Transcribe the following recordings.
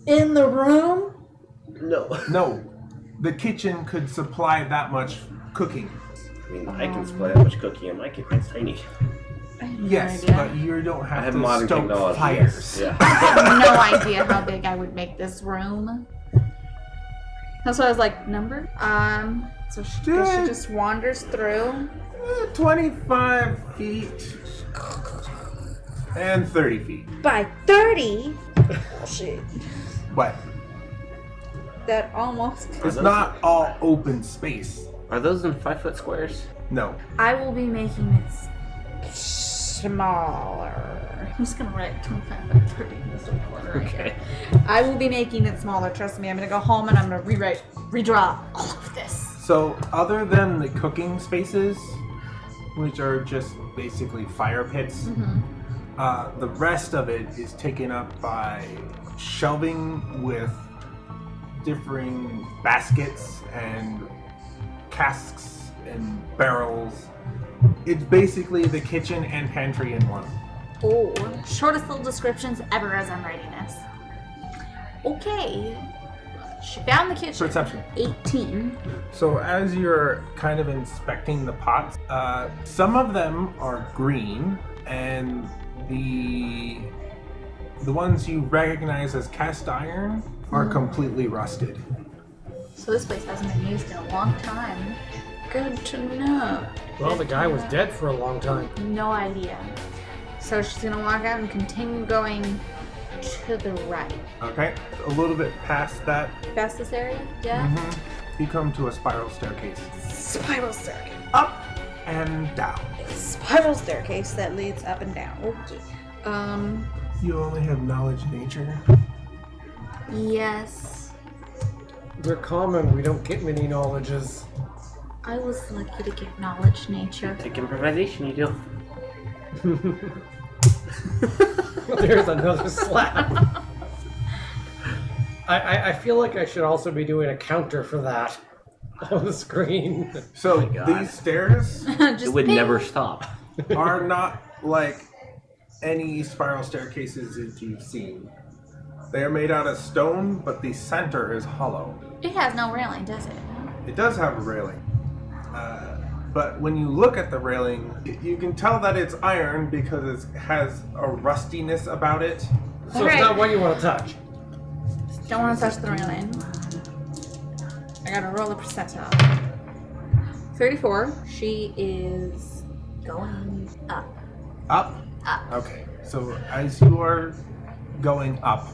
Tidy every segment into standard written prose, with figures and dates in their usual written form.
In the room? No. The kitchen could supply that much cooking. I mean, I can supply that much cooking in my kitchen. It's tiny. Yes, idea. but you don't have to modern stoke technology. fires. Yes. Yeah. I have no idea how big I would make this room. That's why I was like, number? So she just wanders through. 25 feet and 30 feet. By 30? Bullshit. What? That almost... It's not all open space. Are those in 5-foot squares? No. I will be making it smaller. I'm just gonna write 25 by 30 in this little corner right here. I will be making it smaller, trust me. I'm gonna go home and I'm gonna redraw all of this. So, other than the cooking spaces, which are just basically fire pits, the rest of it is taken up by shelving with differing baskets and casks and barrels. It's basically the kitchen and pantry in one. Oh, shortest little descriptions ever as I'm writing this. Okay. She found the kitchen. Perception. 18. So as you're kind of inspecting the pots, some of them are green, and the ones you recognize as cast iron are completely rusted. So this place hasn't been used in a long time. Good to know. Well, the guy was dead for a long time. No idea. So she's gonna walk out and continue going to the right. Okay, a little bit past that, Past this area? Yeah? you come to a spiral staircase. Spiral staircase. Up and down. Spiral staircase that leads up and down. Okay. You only have knowledge nature. Yes. They're common. We don't get many knowledges. I was lucky to get knowledge nature. Take improvisation, you do. There's another slap. I feel like I should also be doing a counter for that on the screen. So God. these stairs Just It would ping. never stop. are not like any spiral staircases that you've seen. They are made out of stone, but the center is hollow. It has no railing, does it? It does have a railing. But when you look at the railing, you can tell that it's iron because it has a rustiness about it. So Alright. it's not one you want to touch. Don't want to touch the railing. I gotta roll a percentile. 34. She is going up. Up? Up. Okay. So as you are going up,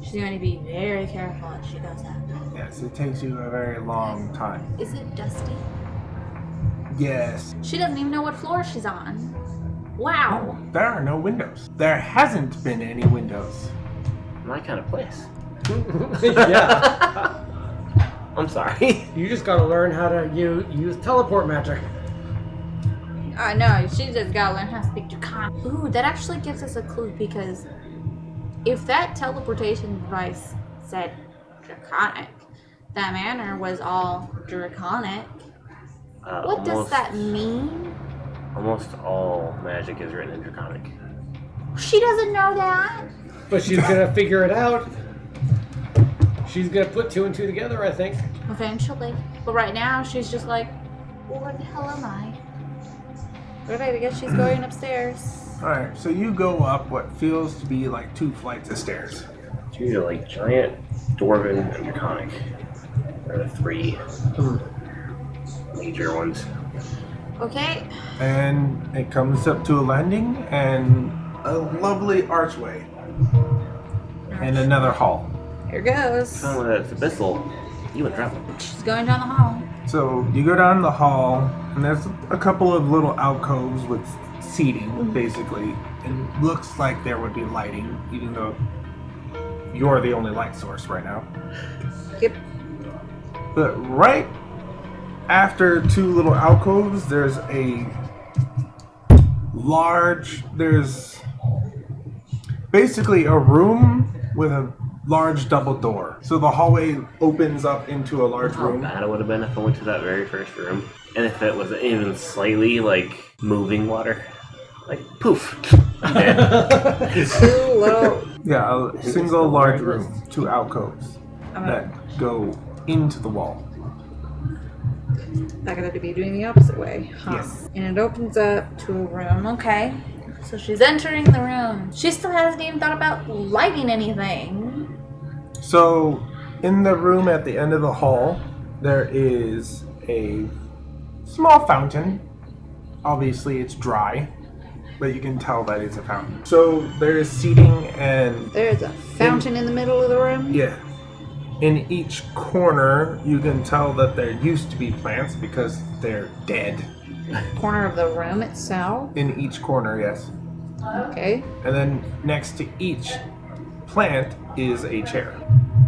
She's going to be very careful as she goes up. yes, it takes you a very long time. Is it dusty? Yes. She doesn't even know what floor she's on. Wow. There are no windows. There hasn't been any windows. My kind of place. Yeah. I'm sorry. You just gotta learn how to use teleport magic. I know, she just gotta learn how to speak Draconic. Ooh, that actually gives us a clue because if that teleportation device said Draconic, that manor was all Draconic. What does that mean? Almost all magic is written in Draconic. She doesn't know that. But she's gonna figure it out. She's gonna put 2 and 2 together, I think. Eventually. But right now, she's just like, where the hell am I? Alright, I guess she's going upstairs. Alright, so you go up what feels to be like 2 flights of stairs. It's usually like giant, dwarven, and Draconic. They're the 3 major ones. Okay. And it comes up to a landing and a lovely archway. And another hall. Here goes. Kind of it's abyssal. You would travel. She's going down the hall. So you go down the hall, and there's a couple of little alcoves with seating, basically. It looks like there would be lighting, even though you're the only light source right now. Yep. But right after 2 little alcoves, there's basically a room with a large double door. So the hallway opens up into a large How room. bad it would have been if I went to that very first room. And if it was even slightly, like, moving water. Like, poof. I'm dead. 2 little Yeah, a single large room, 2 alcoves that go into the wall. I gotta be doing the opposite way. Huh. Yes. And it opens up to a room. Okay. So she's entering the room. She still hasn't even thought about lighting anything. So, in the room at the end of the hall, there is a small fountain. Obviously, it's dry, but you can tell that it's a fountain. So, there is seating and... There's a fountain in the middle of the room? Yeah. In each corner, you can tell that there used to be plants because they're dead. Corner of the room itself? In each corner, yes. Okay. And then next to each plant is a chair.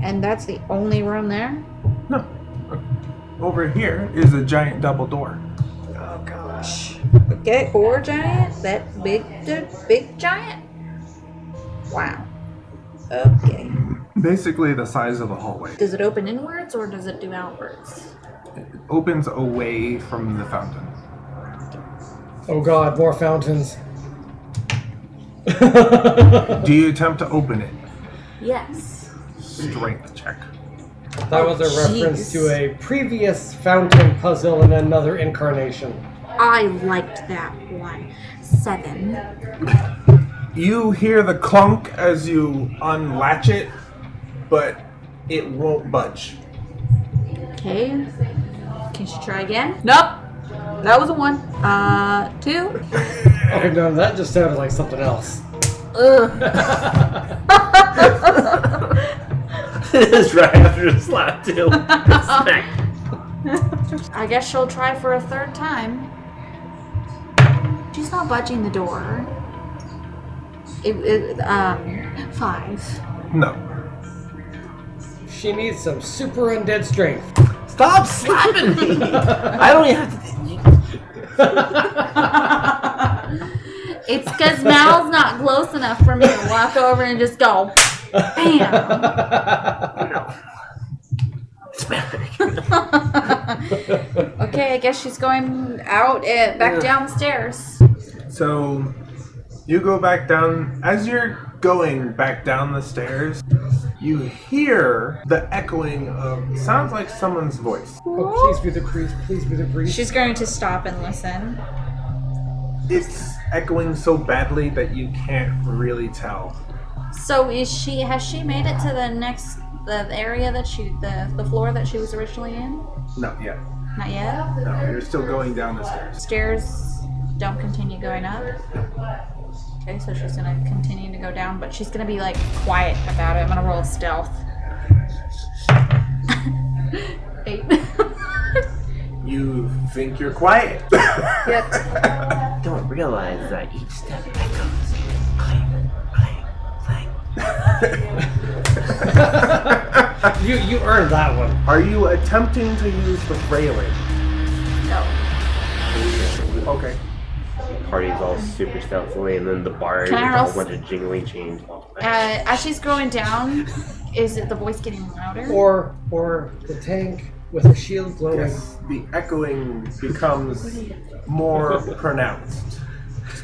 And that's the only room there? No. Over here is a giant double door. Oh gosh. Okay, or giant? That big giant? Wow. Okay. Basically the size of a hallway. Does it open inwards or does it do outwards? It opens away from the fountain. Oh god, more fountains. Do you attempt to open it? Yes. Strength check. That was a reference to a previous fountain puzzle in another incarnation. I liked that one. 7. You hear the clunk as you unlatch it, but it won't budge. Okay. Can she try again? Nope. That was a 1. 2. Okay, no, that just sounded like something else. Ugh. It's right after the slap, too. Smack. I guess she'll try for a 3rd time. She's not budging the door. 5. No. She needs some super undead strength. Stop slapping me! I don't even have to... It's because Mal's not close enough for me to walk over and just go, bam. Okay, I guess she's going out and back down the stairs. So you go back down. As you're going back down the stairs, you hear the echoing of, sounds like someone's voice. Oh, please be the priest, please be the priest. She's going to stop and listen. It's echoing so badly that you can't really tell. So has she made it to the area that the floor that she was originally in? Not yet. Not yet? No, you're still going down the stairs. Stairs don't continue going up? Okay, so she's gonna continue to go down, but she's gonna be like quiet about it. I'm gonna roll a stealth. 8. You think you're quiet. Yep. Don't realize that each step echoes. Clang, clang, clang. You earned that one. Are you attempting to use the railing? No. Okay. Party's all super stealthily, and then the bar is Can I a roll whole bunch of jingling chains. As she's going down, is it the voice getting louder? Or the tank with a shield glowing. Yes, the echoing becomes more pronounced.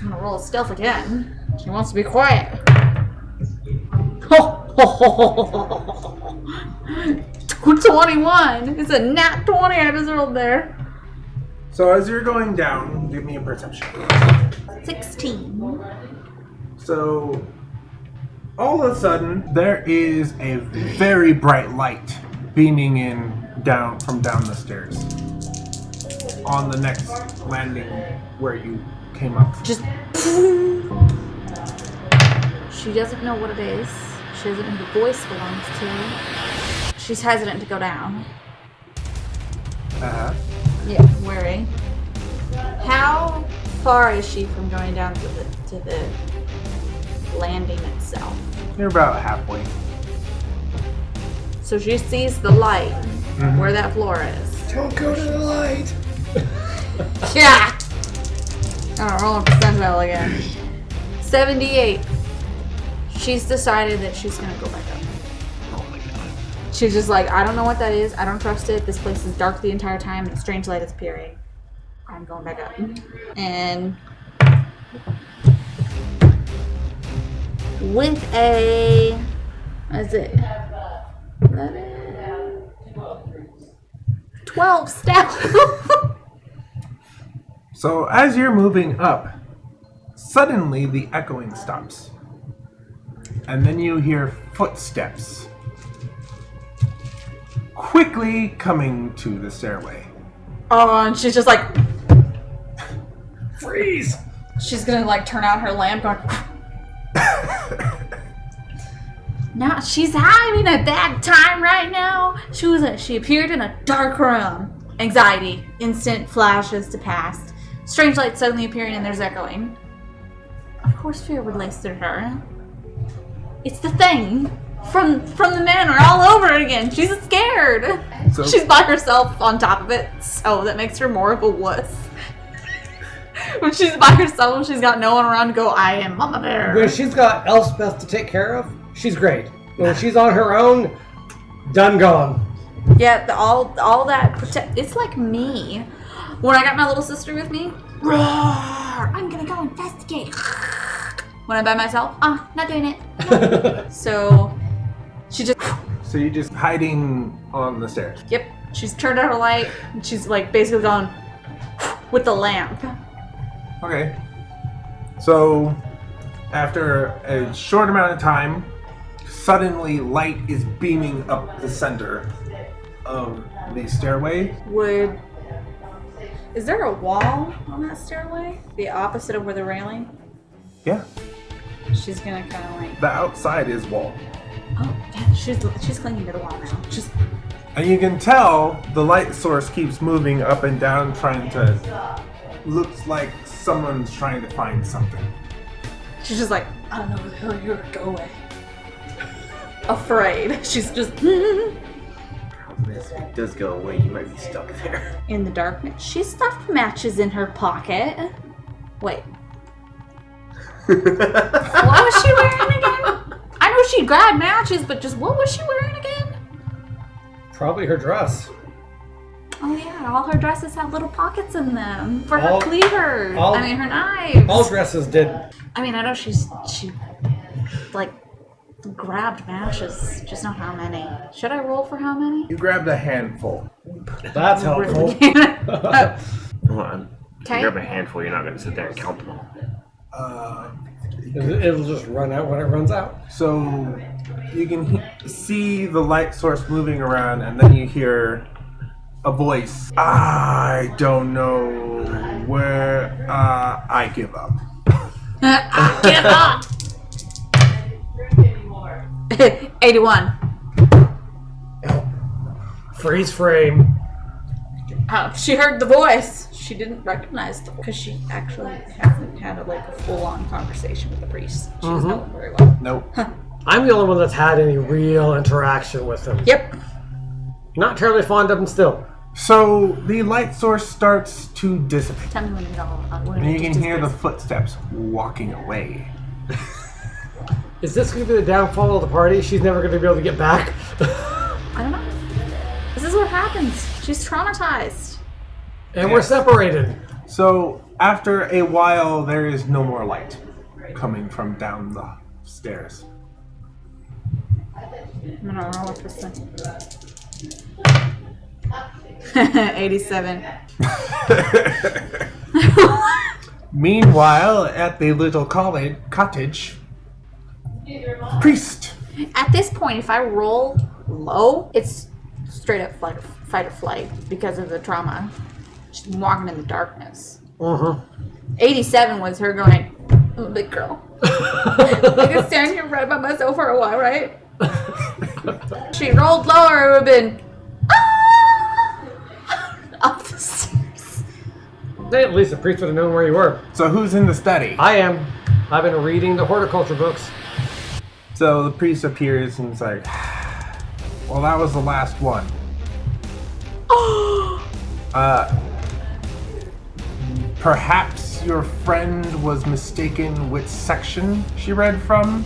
I'm gonna roll a stealth again. She wants to be quiet. 21. It's a nat 20 I just rolled there. So as you're going down, give me a perception. 16. So all of a sudden, there is a very bright light beaming in from down the stairs on the next landing where you came up from. Just. She doesn't know what it is. She doesn't know who the voice belongs to. She's hesitant to go down. Uh-huh. Yeah, wary. How far is she from going down to the landing itself? You're about halfway. So she sees the light where that floor is. Don't go to the light. Yeah. Oh, roll a percentile again. 78. She's decided that she's gonna go back up. Oh my god. She's just like, I don't know what that is. I don't trust it. This place is dark the entire time. And a strange light is appearing. I'm going back up. And with a, what is it? 12 stealth. So as you're moving up, suddenly the echoing stops. And then you hear footsteps quickly coming to the stairway. Oh, and she's just like, Freeze! she's gonna like turn out her lamp going. Now she's having a bad time right now. She appeared in a dark room. Anxiety, instant flashes to past. Strange light suddenly appearing and there's echoing. Of course fear would lace through her. It's the thing from the manor all over again. She's scared. So- She's by herself on top of it, so that makes her more of a wuss. When she's by herself, she's got no one around to go, I am Mama Bear. When she's got Elspeth to take care of, she's great. But when she's on her own, done gone. Yeah, all that protect. It's like me when I got my little sister with me. Roar! I'm gonna go investigate. When I'm by myself, not doing it. So she just. So you're just hiding on the stairs. Yep, she's turned out her light. And she's like basically gone with the lamp. Okay. So after a short amount of time, suddenly light is beaming up the center of the stairway. Is there a wall on that stairway? The opposite of where the railing? Yeah. She's gonna kind of like. The outside is wall. Oh, yeah, she's clinging to the wall now. And you can tell the light source keeps moving up and down, trying to. Looks like someone's trying to find something. She's just like, I don't know where the hell you're gonna go away. Afraid. She's just Problem is, if it does go away, you might be stuck there. in the darkness. She stuffed matches in her pocket. Wait. What was she wearing again? I know she grabbed matches, but just what was she wearing again? Probably her dress. Oh yeah, all her dresses have little pockets in them for All- her cleavers. all- her knives. All dresses did. I mean, I know she like grabbed matches. Just not how many. Should I roll for how many? You grabbed a handful. That's helpful. Come on. If you Okay. grab a handful, you're not going to sit there and count them all. It'll just run out when it runs out. So you can see the light source moving around, and then you hear a voice. I don't know where. I give up. Get up! 81. Freeze frame. She heard the voice. She didn't recognize it because she actually hasn't had a full-on conversation with the priest. She doesn't know him very well. Nope. I'm the only one that's had any real interaction with him. Yep. Not terribly fond of him still. So the light source starts to dissipate, Tell me when it's all and you can hear the footsteps walking away. Is this going to be the downfall of the party? She's never going to be able to get back. I don't know. This is what happens. She's traumatized. And we're separated. So after a while, there is no more light coming from down the stairs. I'm gonna roll with this thing. 87. Meanwhile, at the little cottage, priest. At this point, if I roll low, it's straight up fight or flight because of the trauma. She's been walking in the darkness. 87 was her going, I'm a big girl. I can stand here right by myself for a while, right? She rolled lower, it would have been up the stairs. At least the priest would have known where you were. So who's in the study? I am. I've been reading the horticulture books. So the priest appears and is like, well, that was the last one. Perhaps your friend was mistaken which section she read from,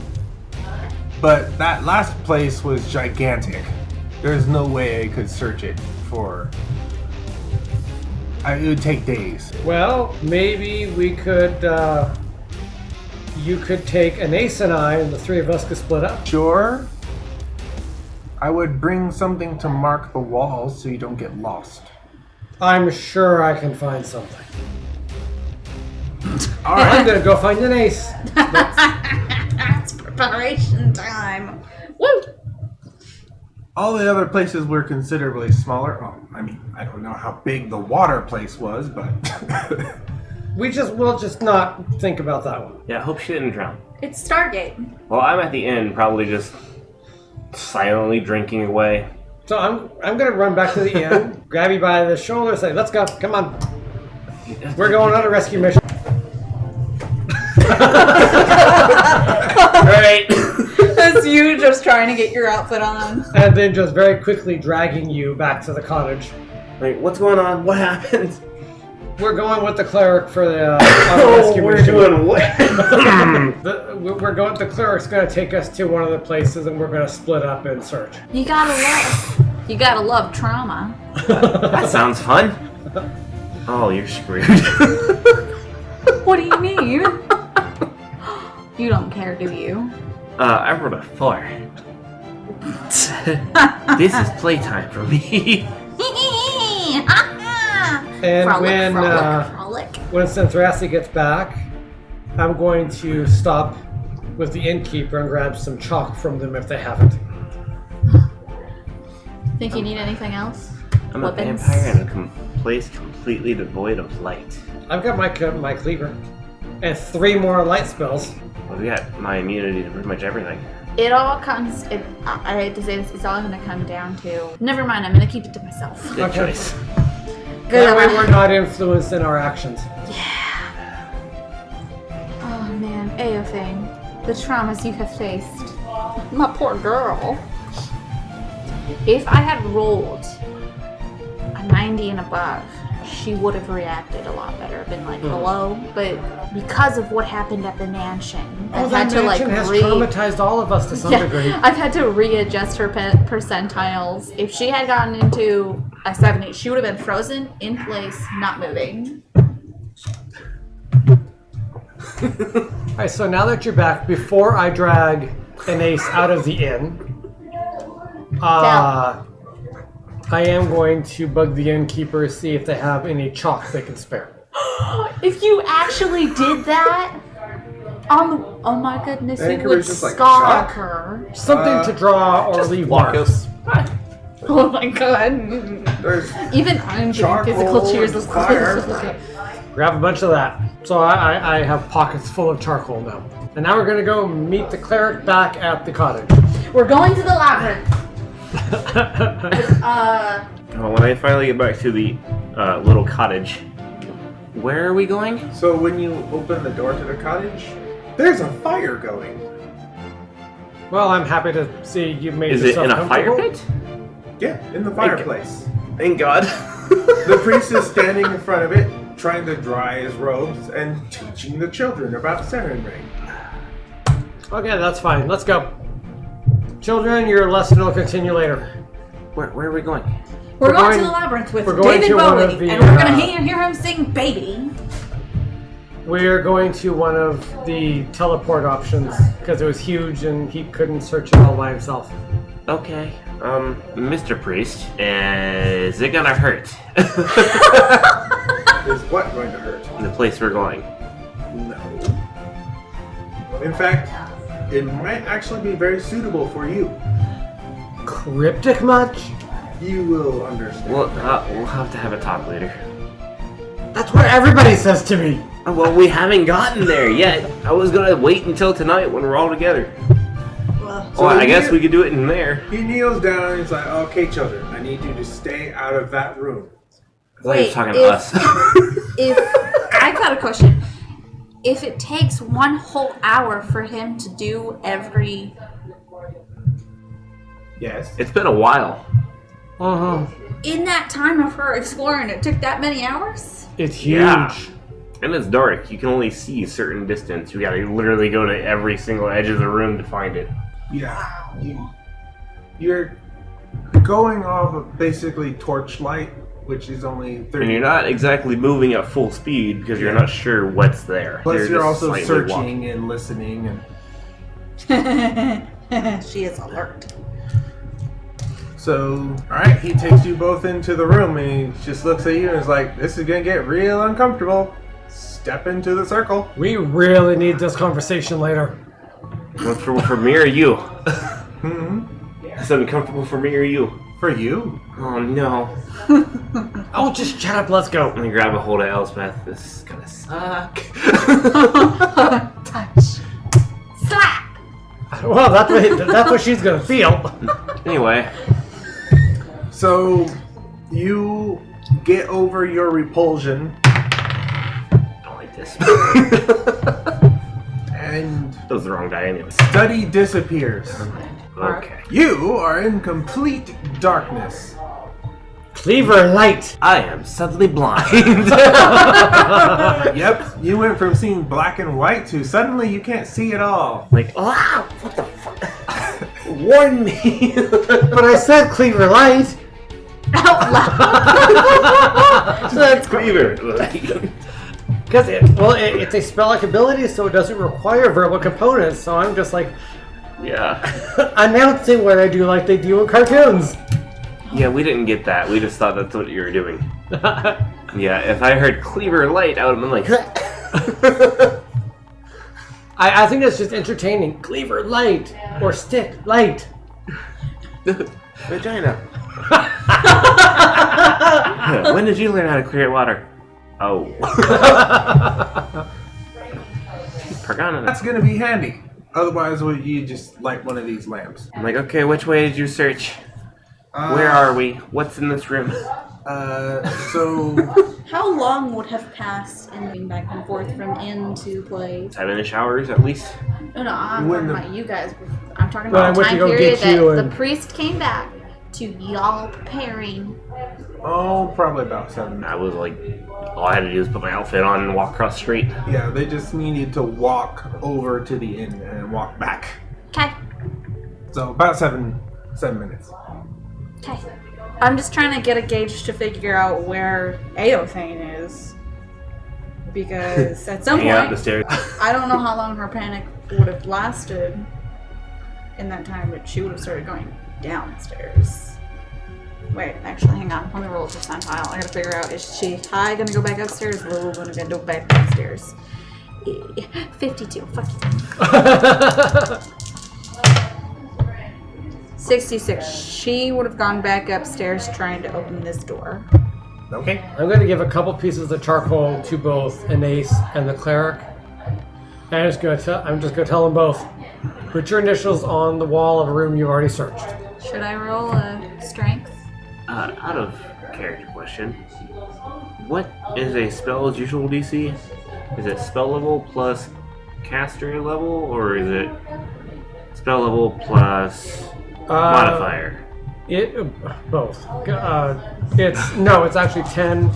but that last place was gigantic. There's no way I could search it for... it would take days. Well, maybe we could You could take Anasse and I, and the three of us could split up. Sure. I would bring something to mark the walls so you don't get lost. I'm sure I can find something. All I'm right. gonna go find Anasse. It's preparation time. Woo! All the other places were considerably smaller. Oh, I mean, I don't know how big the water place was, but We'll just not think about that one. Yeah, I hope she didn't drown. It's Stargate. Well, I'm at the inn, probably just silently drinking away. So I'm gonna run back to the inn, grab you by the shoulder, and say, "Let's go! Come on, we're going on a rescue mission." Right. That's you just trying to get your outfit on. And then just very quickly dragging you back to the cottage. Like, what's going on? What happened? We're going with the cleric for the on a rescue we're mission. doing what? The cleric's gonna take us to one of the places, and we're gonna split up and search. You gotta love trauma. That sounds fun. Oh, you're screwed. What do you mean? You don't care, do you? I rolled a 4. This is playtime for me. And frolic. when MalThrassy gets back, I'm going to stop with the innkeeper and grab some chalk from them if they haven't. Think you need anything else? I'm Weapons? a vampire in a place completely devoid of light. I've got my cleaver and 3 more light spells. Well, we got my immunity to pretty much everything. It all comes. I hate to say this. It's all gonna come down to. Never mind. I'm gonna keep it to myself. Good Okay. choice. That way we're not influenced in our actions. Yeah. Oh man, Eothain, the traumas you have faced. My poor girl. If I had rolled a 90 and above, she would have reacted a lot better. Been like, hello. But because of what happened at the mansion, I've had to like has traumatized all of us to some degree. I've had to readjust her percentiles. If she had gotten into a 70, she would have been frozen in place, not moving. Alright, so now that you're back, before I drag Anasse out of the inn, I am going to bug the innkeeper, see if they have any chalk they can spare. If you actually did that, oh my goodness, I think it it would was just like scar chalk. her. Something to draw or leave marks. Oh my god. there's Even I'm getting charcoal physical cheers. and fire. Grab a bunch of that. So I have pockets full of charcoal now. And now we're going to go meet the cleric back at the cottage. We're going to the labyrinth. Well, when I finally get back to the little cottage, where are we going? So when you open the door to the cottage, there's a fire going. Well, I'm happy to see you've made Is it yourself in a fire comfortable. pit? Yeah, in the fireplace. Thank God. The priest is standing in front of it, trying to dry his robes and teaching the children about Saren Ring. Okay, that's fine. Let's go. Children, your lesson will continue later. Where are we going? We're going to going- the labyrinth with we're going David to one Bowie, of the, and we're going to hear him sing Baby. We're going to one of the teleport options because it was huge and he couldn't search it all by himself. Okay. Mr. Priest, is it gonna hurt? Is what going to hurt? The place we're going. No. In fact, it might actually be very suitable for you. Cryptic much? You will understand. We'll have to have a talk later. That's what everybody says to me. Well, we haven't gotten there yet. I was gonna wait until tonight when we're all together. So I guess we could do it in there. He kneels down and he's like, okay, children, I need you to stay out of that room. I thought he was talking to us. If I got a question. If it takes 1 whole hour for him to do every... Yes. It's been a while. In that time of her exploring, it took that many hours? It's huge. Yeah. And it's dark. You can only see a certain distance. You gotta literally go to every single edge of the room to find it. Yeah. You're going off of basically torchlight which is only 30. And you're not exactly moving at full speed because you're not sure what's there. Plus, you're just also slightly searching walking. and listening. She is alert. So, alright, he takes you both into the room and he just looks at you and is like, this is gonna get real uncomfortable. Step into the circle. We really need this conversation later. Comfortable for me or you? Mm-hmm. Is that uncomfortable for me or you? For you? Oh no. Oh, just shut up. Let's go. Let me grab a hold of Elspeth. This is gonna suck. Touch. Slap! Well, that's what she's gonna feel. Anyway. So, you get over your repulsion I don't like this. and That was the wrong die anyway. study disappears. Okay. You are in complete darkness. Cleaver light. I am suddenly blind. Yep, you went from seeing black and white to suddenly you can't see at all. Like, oh, what the fuck? Warn me. But I said cleaver light. Out loud. That's Cleaver. Because it's a spell-like ability, so it doesn't require verbal components. So I'm just like Yeah. announcing what I do, like they do in cartoons. Yeah, we didn't get that. We just thought that's what you were doing. Yeah, if I heard Cleaver Light, I would have been like... I think it's just entertaining. Cleaver light or stick light. Vagina. When did you learn how to clear water? Oh. Pagana. That's gonna be handy. Otherwise, would you just light one of these lamps? I'm like, okay, which way did you search? Where are we? What's in this room? So How long would have passed in moving back and forth from inn to place? 7-ish hours at least. No, I'm When talking the- about you guys. I'm talking When I about the went to time go period get you that and- the priest came back to y'all preparing. probably about 7. I was like, all I had to do was put my outfit on and walk across the street. Yeah, they just needed to walk over to the inn and walk back. Okay. So about 7 minutes. Okay. I'm just trying to get a gauge to figure out where Eothain is. Because at some Hang out the point, stairs. I don't know how long her panic would have lasted in that time, but she would have started going downstairs. Wait, actually, hang on. Let me roll a percentile. I gotta figure out, is she high gonna go back upstairs? Low gonna go back downstairs? 52. Fuck you. 66. She would have gone back upstairs trying to open this door. Okay. I'm going to give a couple pieces of charcoal to both Anasse and the cleric. And I'm just going to tell them both. Put your initials on the wall of a room you've already searched. Should I roll a strength? Out of character question, what is a spell's usual DC? Is it spell level plus caster level, or is it spell level plus modifier? Both. It's actually 10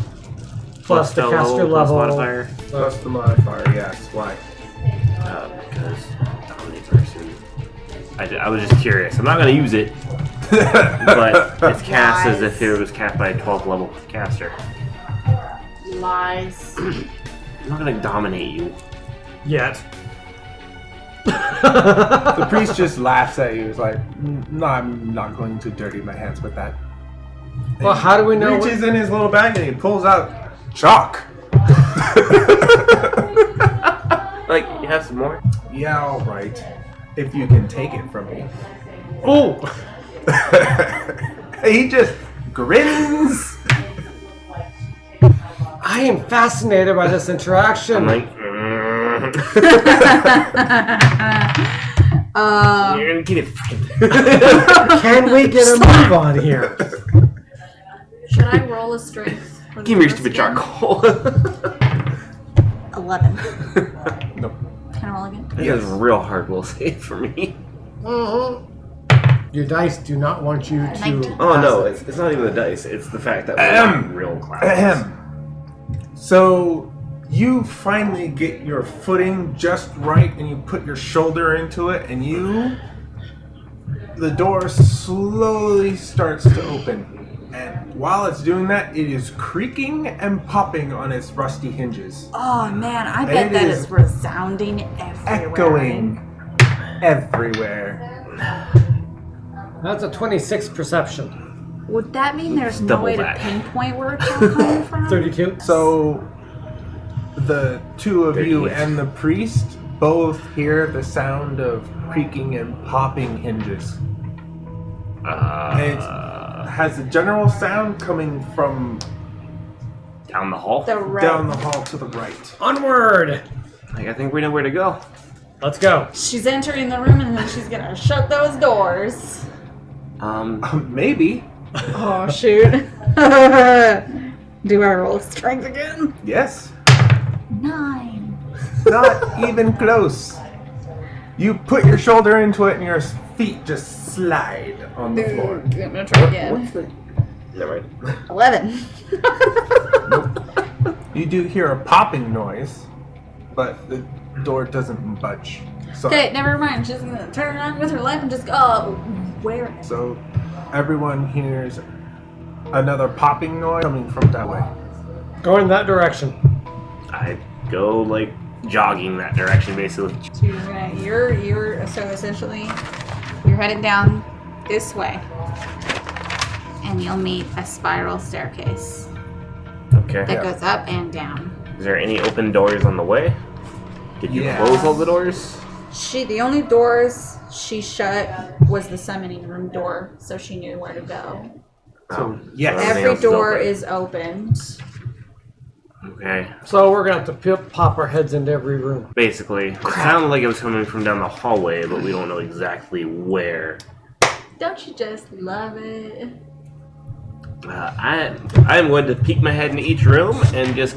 plus the spell caster plus level. modifier. Plus the modifier, yes. Why? Because dominate person. I was just curious. I'm not going to use it, but it's cast as if it was cast by a 12th level caster. Lies. I'm not going to dominate you. Yet. The priest just laughs at you. He's like, no, I'm not going to dirty my hands with that. Well, how do we know? Reaches in his little bag and he pulls out chalk. Like, you have some more? Yeah, all right. If you can take it from me. Oh! He just grins. I am fascinated by this interaction. I'm like, you're gonna get it. Can we get a move on here? Should I roll a strength? For Give me your first stupid again? charcoal. 11. Nope. Can I roll again? That is a real hard will save for me. Your dice do not want you to. 19. Oh no, it's not even the dice. It's the fact that we're not real clowns. So you finally get your footing just right and you put your shoulder into it and the door slowly starts to open. And while it's doing that, it is creaking and popping on its rusty hinges. Oh man, I bet that is resounding everywhere. Echoing everywhere. That's a 26 perception. Would that mean there's no Double way that. to pinpoint where it's all coming from? 32. So the two of you 38. and the priest both hear the sound of creaking and popping hinges. It has a general sound coming from Down the hall? The right. down the hall to the right. Onward! I think we know where to go. Let's go. She's entering the room and then she's gonna shut those doors. Maybe. Oh shoot. Do I roll strength again? Yes. 9. Not even close. You put your shoulder into it and your feet just slide on the floor. I'm gonna try again. Never mind. 11. You do hear a popping noise, but the door doesn't budge. Sorry. Okay, never mind. She's gonna turn around with her lamp and just go, oh, where? So everyone hears another popping noise coming from that way. Go in that direction. I go, like, jogging that direction, basically. So you're so essentially you're headed down this way, and you'll meet a spiral staircase Okay. that goes up and down. Is there any open doors on the way? Did you close all the doors? The only doors she shut was the summoning room door, so she knew where to go. So yes, Everything Every else is door open. is open. Okay. So we're going to have to pop our heads into every room. Basically, it sounded like it was coming from down the hallway, but we don't know exactly where. Don't you just love it? I am going to peek my head into each room and just,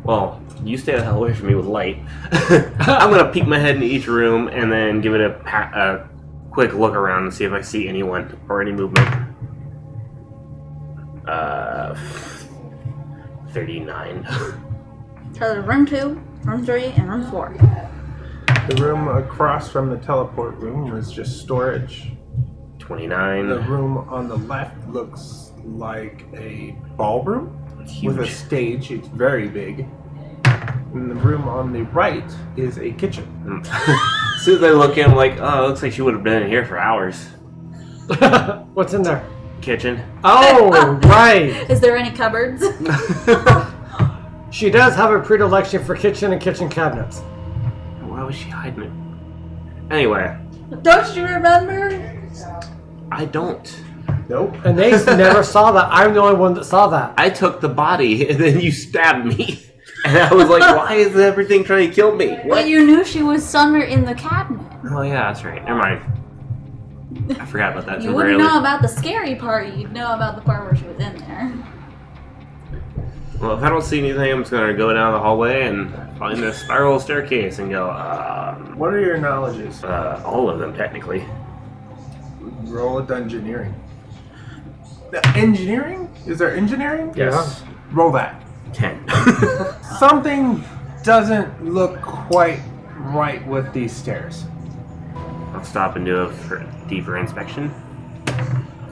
well, you stay the hell away from me with light. I'm going to peek my head into each room and then give it a quick look around and see if I see anyone or any movement. 39. So room 2, room 3, and room 4. the room across from the teleport room was just storage. 29. The room on the left looks like a ballroom It's with a huge. stage. It's very big. And the room on the right is a kitchen. As soon as I look in, I'm like, oh, it looks like she would have been in here for hours. What's in there? Kitchen. Oh, right. Is there any cupboards? She does have a predilection for kitchen and kitchen cabinets. Why was she hiding it? Anyway, Don't you remember? I don't. Nope. And they never saw that. I'm the only one that saw that. I took the body and then you stabbed me. And I was like, why is everything trying to kill me? But What? you knew she was somewhere in the cabinet. Oh yeah, that's right. Never mind. I forgot about that You temporarily. wouldn't know about the scary part, you'd know about the part where she was in there. Well, if I don't see anything, I'm just gonna go down the hallway and find the spiral staircase and go, What are your knowledges? all of them technically. Roll a dungeoneering. Engineering? Is there engineering? Yes. Roll that. 10. Something doesn't look quite right with these stairs. I'll stop and do a deeper inspection.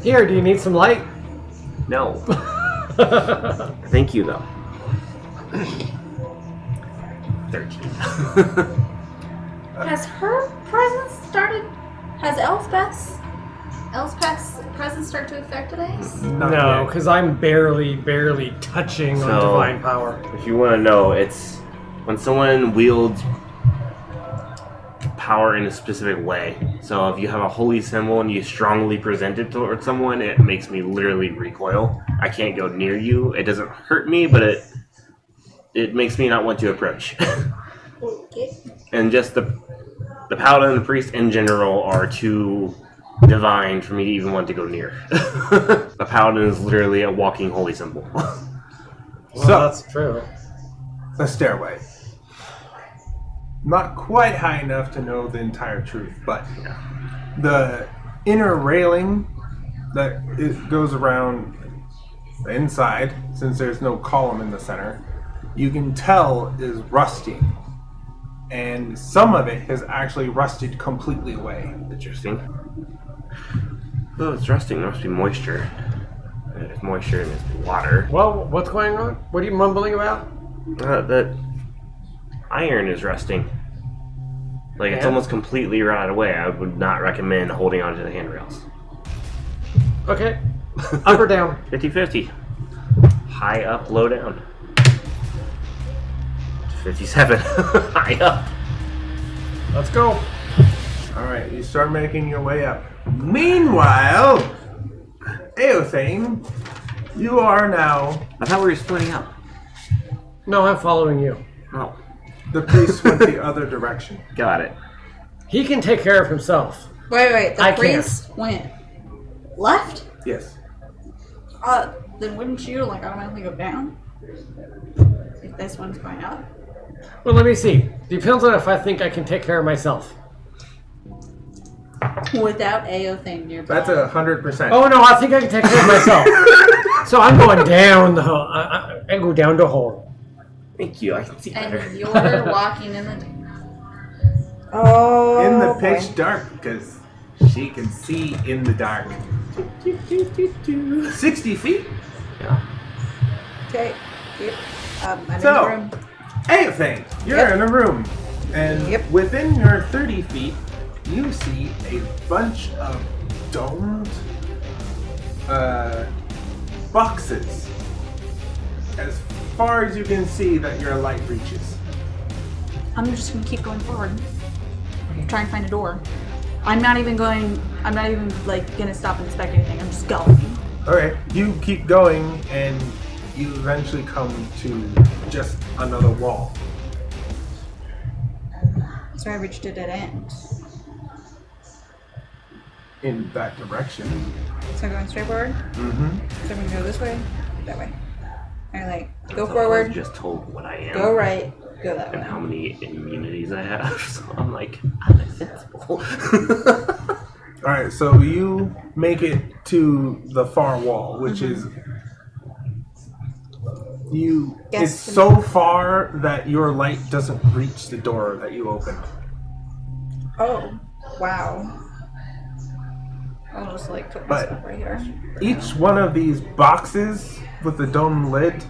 Here, do you need some light? No. Thank you though. 13. Has her presence started? Has Elspeth's presence start to affect today's? Not No, yet. because I'm barely touching on So- divine power. If you want to know, it's when someone wields power in a specific way. So if you have a holy symbol and you strongly present it towards someone, it makes me literally recoil. I can't go near you. It doesn't hurt me, but it makes me not want to approach. Okay. And just the paladin and the priest in general are too divine for me to even want to go near. The paladin is literally a walking holy symbol. Well, So- that's true. The stairway. Not quite high enough to know the entire truth, but the inner railing that it goes around the inside, since there's no column in the center, you can tell is rusting. And some of it has actually rusted completely away. Interesting. Oh, it's rusting. There must be moisture. with moisture in its water. Well, what's going on? What are you mumbling about? The iron is rusting. Like, it's Yeah. almost completely rotted away. I would not recommend holding onto the handrails. Okay. Up or down? 50-50. High up, low down. 57. High up. Let's go. Alright, you start making your way up. Meanwhile, Eothain, you are now... I thought we were splitting up. No, I'm following you. Oh, The priest went the other direction. got it. He can take care of himself. Wait. The I can't. priest went left? Yes. Then wouldn't you like automatically go down? If this one's going up? Well, let me see. Depends on if I think I can take care of myself. Without Eothain nearby. That's 100%. Oh no, I think I can take care of myself. So I'm going down the hole. I go down the hole. Thank you, I can see better. And you're walking in the... Oh, In the boy. pitch dark, because she can see in the dark. 60 feet? Yeah. Okay. Yep. I'm in So- the room. Eothain, you're Yep. in a room. And Yep. within your 30 feet, you see a bunch of domed boxes. As far as you can see that your light reaches. I'm just gonna keep going forward. Try and find a door. I'm not even like gonna stop and inspect anything. I'm just going. Okay, you keep going and you eventually come to just another wall. So I reached a dead end. In that direction. So I'm going straight forward. Mm-hmm. So I'm gonna go this way, that way. I like go So I forward, was just told what I am. go right, go that And way. how many immunities I have. So I'm like, I'm invincible. Alright, so you make it to the far wall, which is it's so far that your light doesn't reach the door that you open. Oh, wow. I'll just like put my But- stuff right here. Each one of these boxes with the dome lid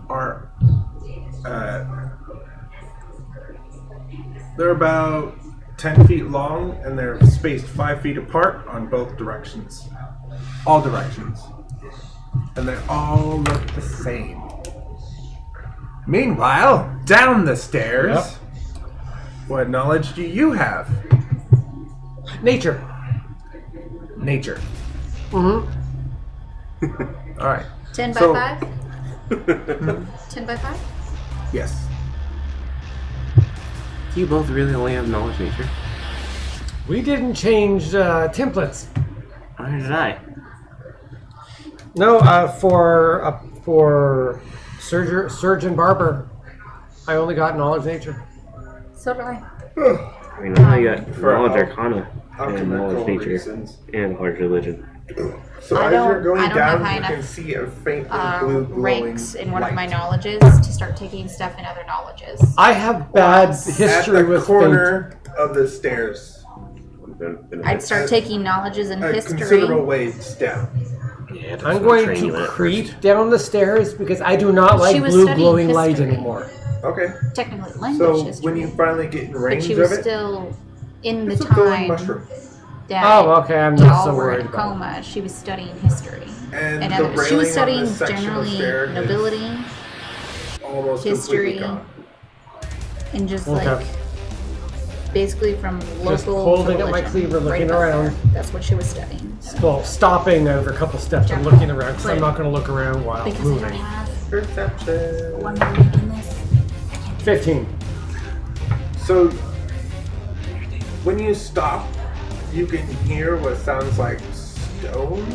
are they're about 10 feet long and they're spaced 5 feet apart on both directions. All directions. And they all look the same. Meanwhile, down the stairs, Yep. what knowledge do you have? Nature. Nature. Mm-hmm. Alright. 10 by So- 5? 10 by 5? Yes. Do you both really only have knowledge nature? We didn't change templates. Neither did I. No, for surgeon barber, I only got knowledge nature. So do I. I mean, now you got For knowledge al- arcana and alchemical knowledge nature reasons. and large religion. So I as don't- you're going I don't down, have high you can enough, see a faint blue glowing ranks in one of my light. knowledges to start taking stuff in other knowledges. I have bad At history At the with corner of the stairs, I'd start taking knowledges in a history. considerable ways down. Yeah, fate. I'm going to creep down the stairs because I do not like She was blue studying glowing light history. anymore. Okay. Technically, language So history. when you finally get in but range she of was it, still in the it's a glowing time mushroom. that Oh, okay, I'm not y'all so were worried in about it. coma. She was studying history. And And the she railing was on studying this section of generally stair is nobility almost history, completely gone. and just Okay. like basically from local Just holding to up my religion, cleaver, looking above around. there. That's what she was studying. Well, stopping over a couple steps and Yeah. looking around because I'm But- not going to look around while Because I don't moving. have Perception. one more week in this. 15. So when you stop, you can hear what sounds like stone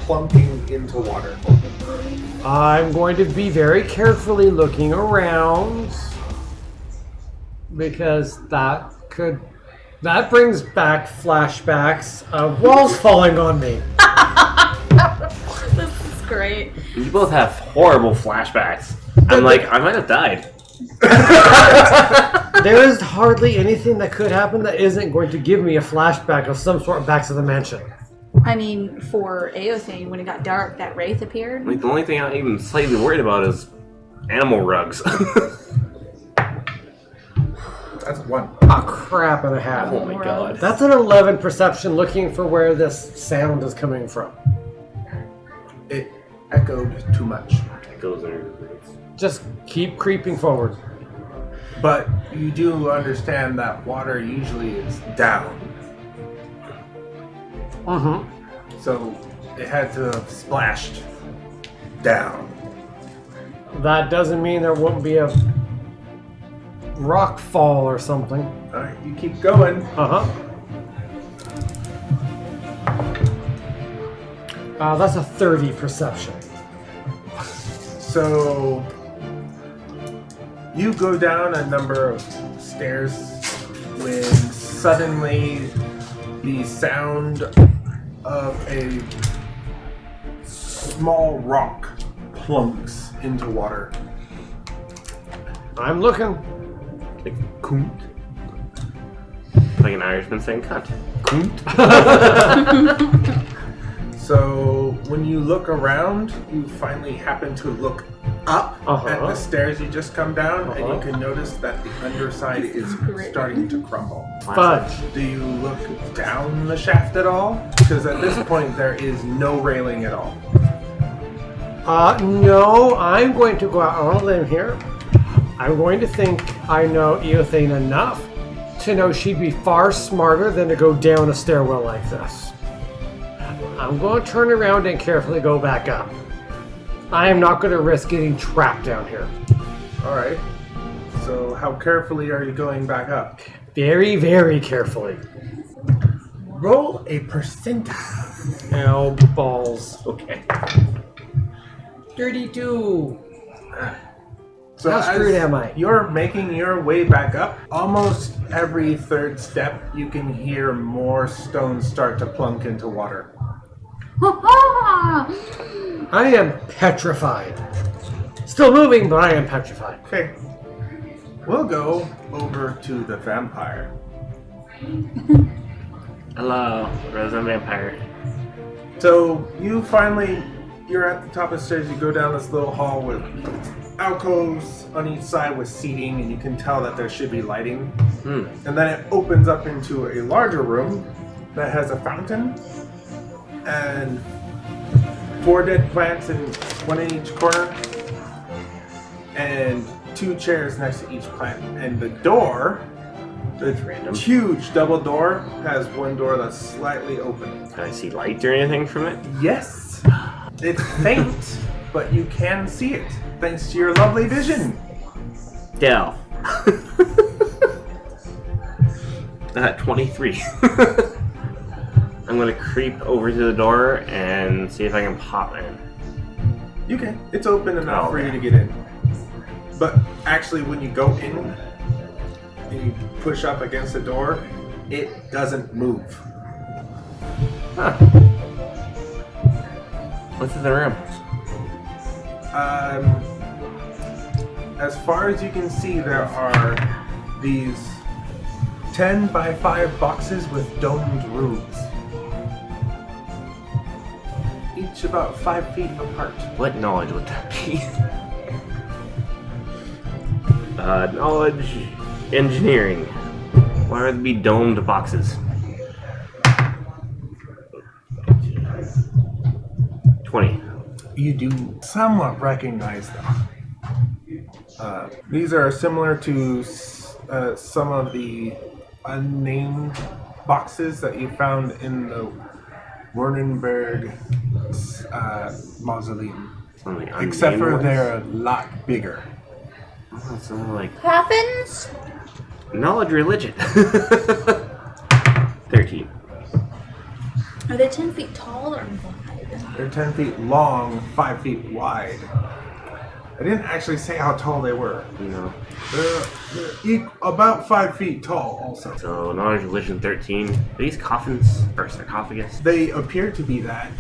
plunking into water. I'm going to be very carefully looking around because that brings back flashbacks of walls falling on me. This is great. You both have horrible flashbacks. I'm like, I might have died. There is hardly anything that could happen that isn't going to give me a flashback of some sort back to the mansion. I mean, for Eothain, when it got dark, that wraith appeared. Like, the only thing I'm even slightly worried about is animal rugs. That's 1. A crap and a half. Oh my god. That's an 11 perception looking for where this sound is coming from. It echoed too much. It goes in. Just keep creeping forward. But you do understand that water usually is down. Mm-hmm. So it had to have splashed down. That doesn't mean there won't be a rock fall or something. Alright, you keep going. That's a 30 perception. So you go down a number of stairs when suddenly the sound of a small rock plunks into water. I'm looking. Like, cunt. Like an Irishman saying cunt. Cunt. So when you look around, you finally happen to look up at the stairs you just come down, and you can notice that the underside is starting to crumble. Fudge. Do you look down the shaft at all? Because at this point there is no railing at all. No, I'm going to go out on a limb here. I'm going to think I know Eothain enough to know she'd be far smarter than to go down a stairwell like this. I'm going to turn around and carefully go back up. I am not going to risk getting trapped down here. Alright. So how carefully are you going back up? Very, very carefully. Roll a percentile. Ow, balls. Okay. 32. So How screwed am I? You're making your way back up. Almost every third step, you can hear more stones start to plunk into water. I am petrified. Still moving, but I am petrified. Okay. We'll go over to the vampire. Hello, Rosa Vampire. So you're at the top of the stairs, you go down this little hall with alcoves on each side with seating, and you can tell that there should be lighting. And then it opens up into a larger room that has a fountain and 4 dead plants in one in each corner and 2 chairs next to each plant. And the door, the huge double door, has one door that's slightly open. Can I see light or anything from it? Yes! It's faint, but you can see it, thanks to your lovely vision. Dell. 23. I'm gonna creep over to the door and see if I can pop in. You can. It's open enough for you okay. to get in. But actually, when you go in and you push up against the door, it doesn't move. Huh. What's in the room? As far as you can see, there are these 10 by 5 boxes with domed roofs. Each about 5 feet apart. What knowledge would that be? Knowledge engineering. Why would there be domed boxes? 20. You do somewhat recognize them. These are similar to some of the unnamed boxes that you found in the Wernenberg mausoleum. Except for they're a lot bigger. Oh, it's like Happens? knowledge religion. 13. Are they 10 feet tall or wide? They're 10 feet long, 5 feet wide. I didn't actually say how tall they were. No. They're about 5 feet tall also. So knowledge religion 13. Are these coffins or sarcophagus? They appear to be that,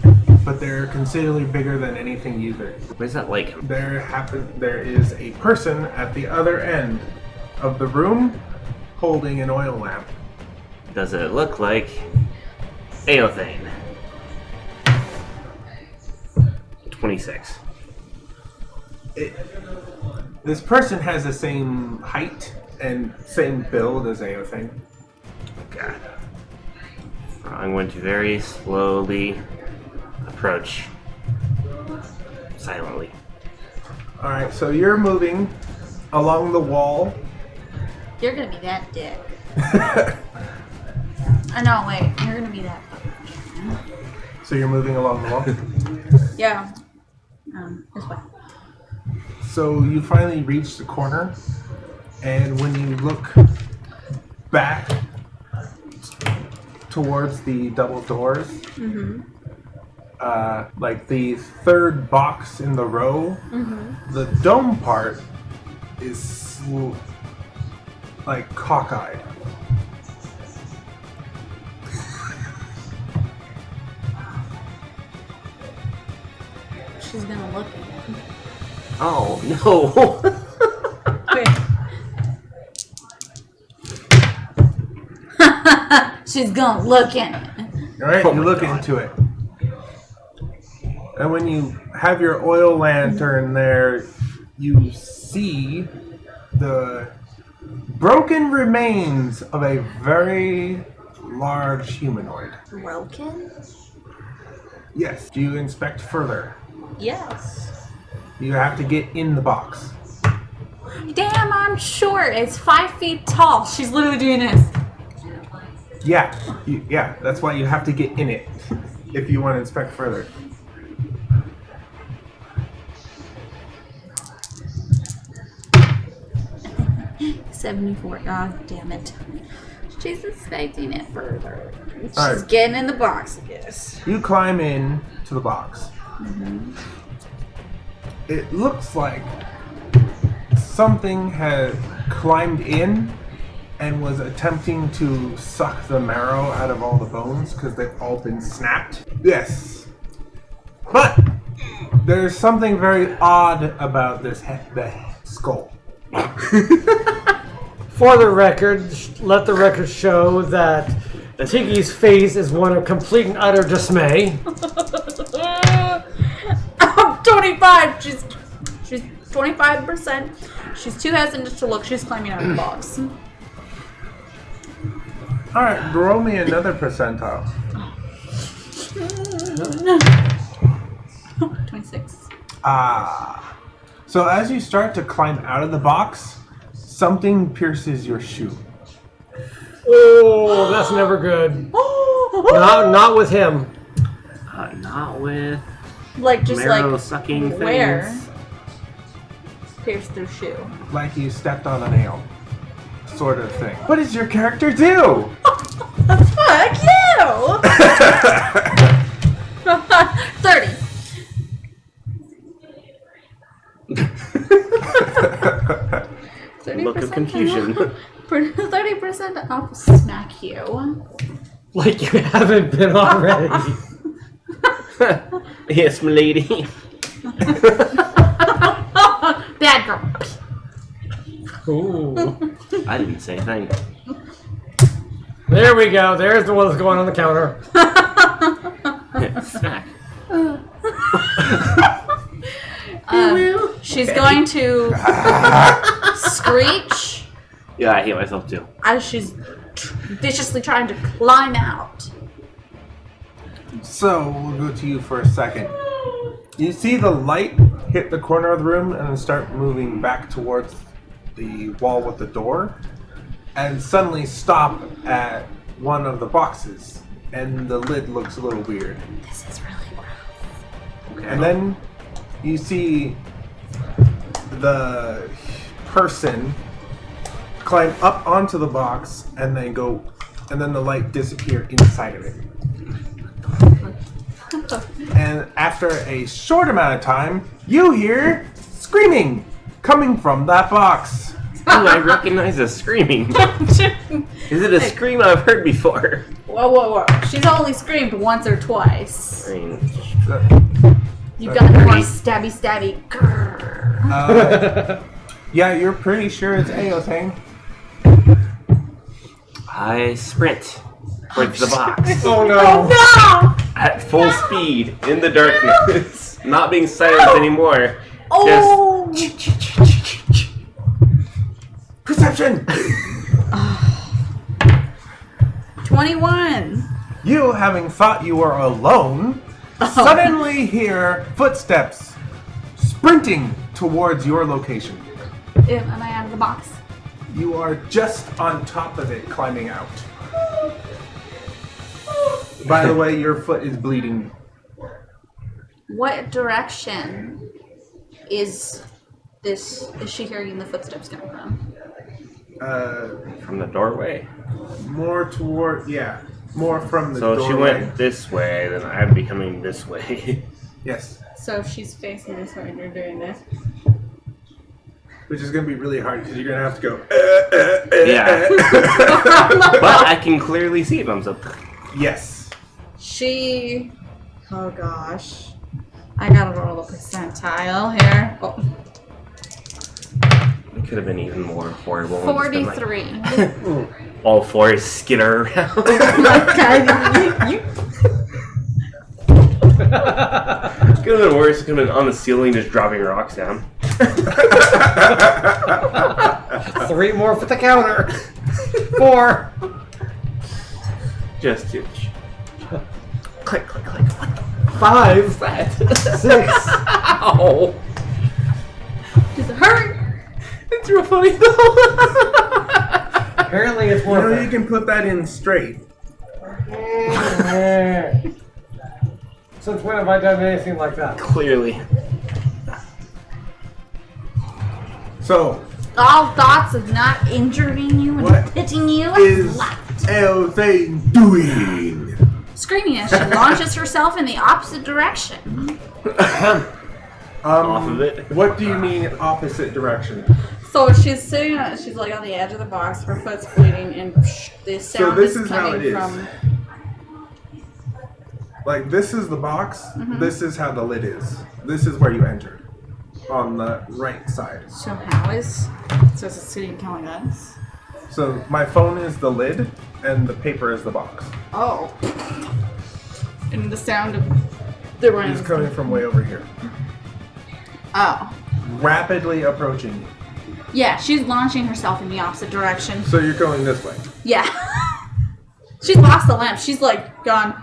but they're considerably bigger than anything either. What is that like? There is a person at the other end of the room holding an oil lamp. Does it look like Eothain? 26. This person has the same height and same build as Eothain. God. I'm going to very slowly approach. Silently. Alright, so you're moving along the wall. You're gonna be that dick. I know, wait. You're gonna be that. So you're moving along the wall? Yeah. This way. So you finally reach the corner, and when you look back towards the double doors, like the third box in the row, the dome part is like cockeyed. She's gonna look at it. Oh, no. Wait. She's gonna look at it. Alright, Oh you my look God. into it. And when you have your oil lantern there, you see the broken remains of a very large humanoid. Broken? Yes. Do you inspect further? Yes. You have to get in the box. Damn, I'm short. It's 5 feet tall. She's literally doing this. Yeah. Yeah, that's why you have to get in it if you want to inspect further. $74. God damn it. She's inspecting it further. She's Alright. getting in the box, I guess. You climb in to the box. It looks like something had climbed in and was attempting to suck the marrow out of all the bones because they've all been snapped. Yes. But there's something very odd about this the skull. For the record, let the record show that Tiki's face is one of complete and utter dismay. I'm 25. She's 25%. She's too hesitant to look. She's climbing out of the box. Alright, roll me another percentile. 26. So as you start to climb out of the box, something pierces your shoe. Oh, that's never good. Not with him. Not with Like, just marrow like, sucking things. where? Pierced through shoe. Like you stepped on a nail. Sort of thing. What does your character do? Fuck you! 30. Look of confusion. 30% I'll smack you. Like you haven't been already. Yes, milady. Bad girl. Ooh. I didn't say a thing. There we go. There's the one that's going on the counter. Smack. She's going to screech Yeah, I hate myself too. as she's viciously trying to climb out. So, we'll go to you for a second. You see the light hit the corner of the room and then start moving back towards the wall with the door, and suddenly stop at one of the boxes, and the lid looks a little weird. This is really gross. Okay. And then you see the person climb up onto the box and then go, and then the light disappear inside of it. And after a short amount of time, you hear screaming coming from that box. Ooh, I recognize a screaming. Is it a scream I've heard before? Whoa. She's only screamed once or twice. I mean, You've got more stabby. Grrr. Yeah, you're pretty sure it's Eothain. I sprint towards the box Oh no. No! at full speed in the darkness. not being silent anymore. Oh! Perception! 21. You, having thought you were alone, suddenly hear footsteps sprinting towards your location. Am I out of the box? You are just on top of it, climbing out. By the way, your foot is bleeding. What direction is she hearing the footsteps come from? From the doorway. More toward, more from the So doorway. if she went this way, then I'd be coming this way. Yes. So if she's facing this way and you're doing this. Which is going to be really hard because you're going to have to go. Yeah. But I can clearly see it. Thumbs up. Yes. Oh gosh. I gotta roll a percentile here. Oh. It could have been even more horrible. 43. All fours skitter around. Oh my god, you It could have been worse. It could have been on the ceiling just dropping rocks down. 3 more for the counter. 4. Just click, click, click. What the 5. 6. Ow! Does it hurt? It's real funny though. Apparently it's You worth know it. you can put that in straight. Since when have I done anything like that? Clearly. So, All thoughts of not injuring you and What hitting you is left. Eothain doing? Screaming as she launches herself in the opposite direction. Off of it. What do you mean opposite direction? So she's sitting she's like on the edge of the box, her foot's bleeding, and the sound this is is how coming it is. from... Like, this is the box. This is how the lid is. This is where you enter. On the right side. So how is... So is it sitting kind of like this? So, my phone is the lid, and the paper is the box. Oh. And the sound of the rain. It's coming from way over here. Oh. Rapidly approaching you. Yeah, she's launching herself in the opposite direction. So you're going this way. Yeah. She's lost the lamp. She's like gone,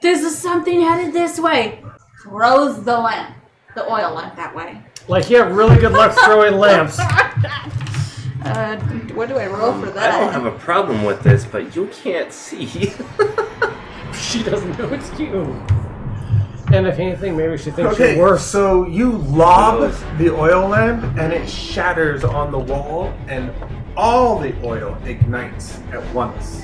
there's something headed this way. Throws the lamp. The oil lamp that way. Like you have really good luck throwing lamps. What do I roll for I that? don't have a problem with this, but you can't see. She doesn't know it's you. And if anything, maybe she thinks Okay, you're worse. so you lob the oil lamp, and it shatters on the wall, and all the oil ignites at once.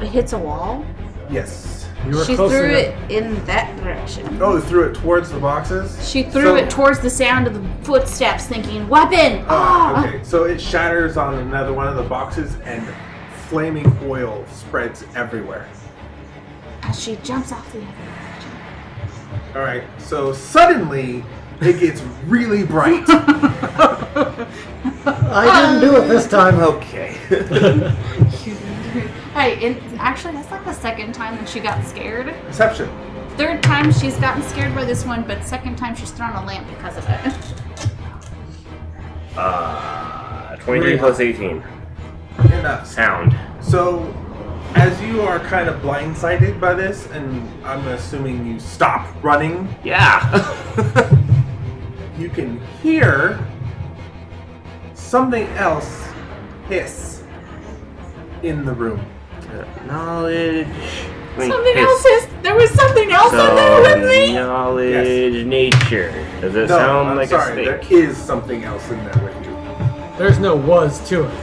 It hits a wall. Yes. You were She close threw enough. it in that direction. Oh, threw it towards the boxes? She threw it towards the sound of the footsteps, thinking, weapon! Ah! Okay, so it shatters on another one of the boxes, and flaming oil spreads everywhere. As she jumps off the other direction. Alright, so suddenly it gets really bright. I didn't do it this time. Okay. Hey, actually, that's like the second time that she got scared. Perception. Third time she's gotten scared by this one, but second time she's thrown a lamp because of it. 23 plus 18. Enough. Sound. So, as you are kind of blindsided by this, and I'm assuming you stop running, Yeah. you can hear something else hiss in the room. Knowledge. Wait, Something hiss. else is. There was something else in there So, with me. knowledge, nature. Does it No, sound I'm like sorry, a there snake? is something else in there with you. There's no was to it.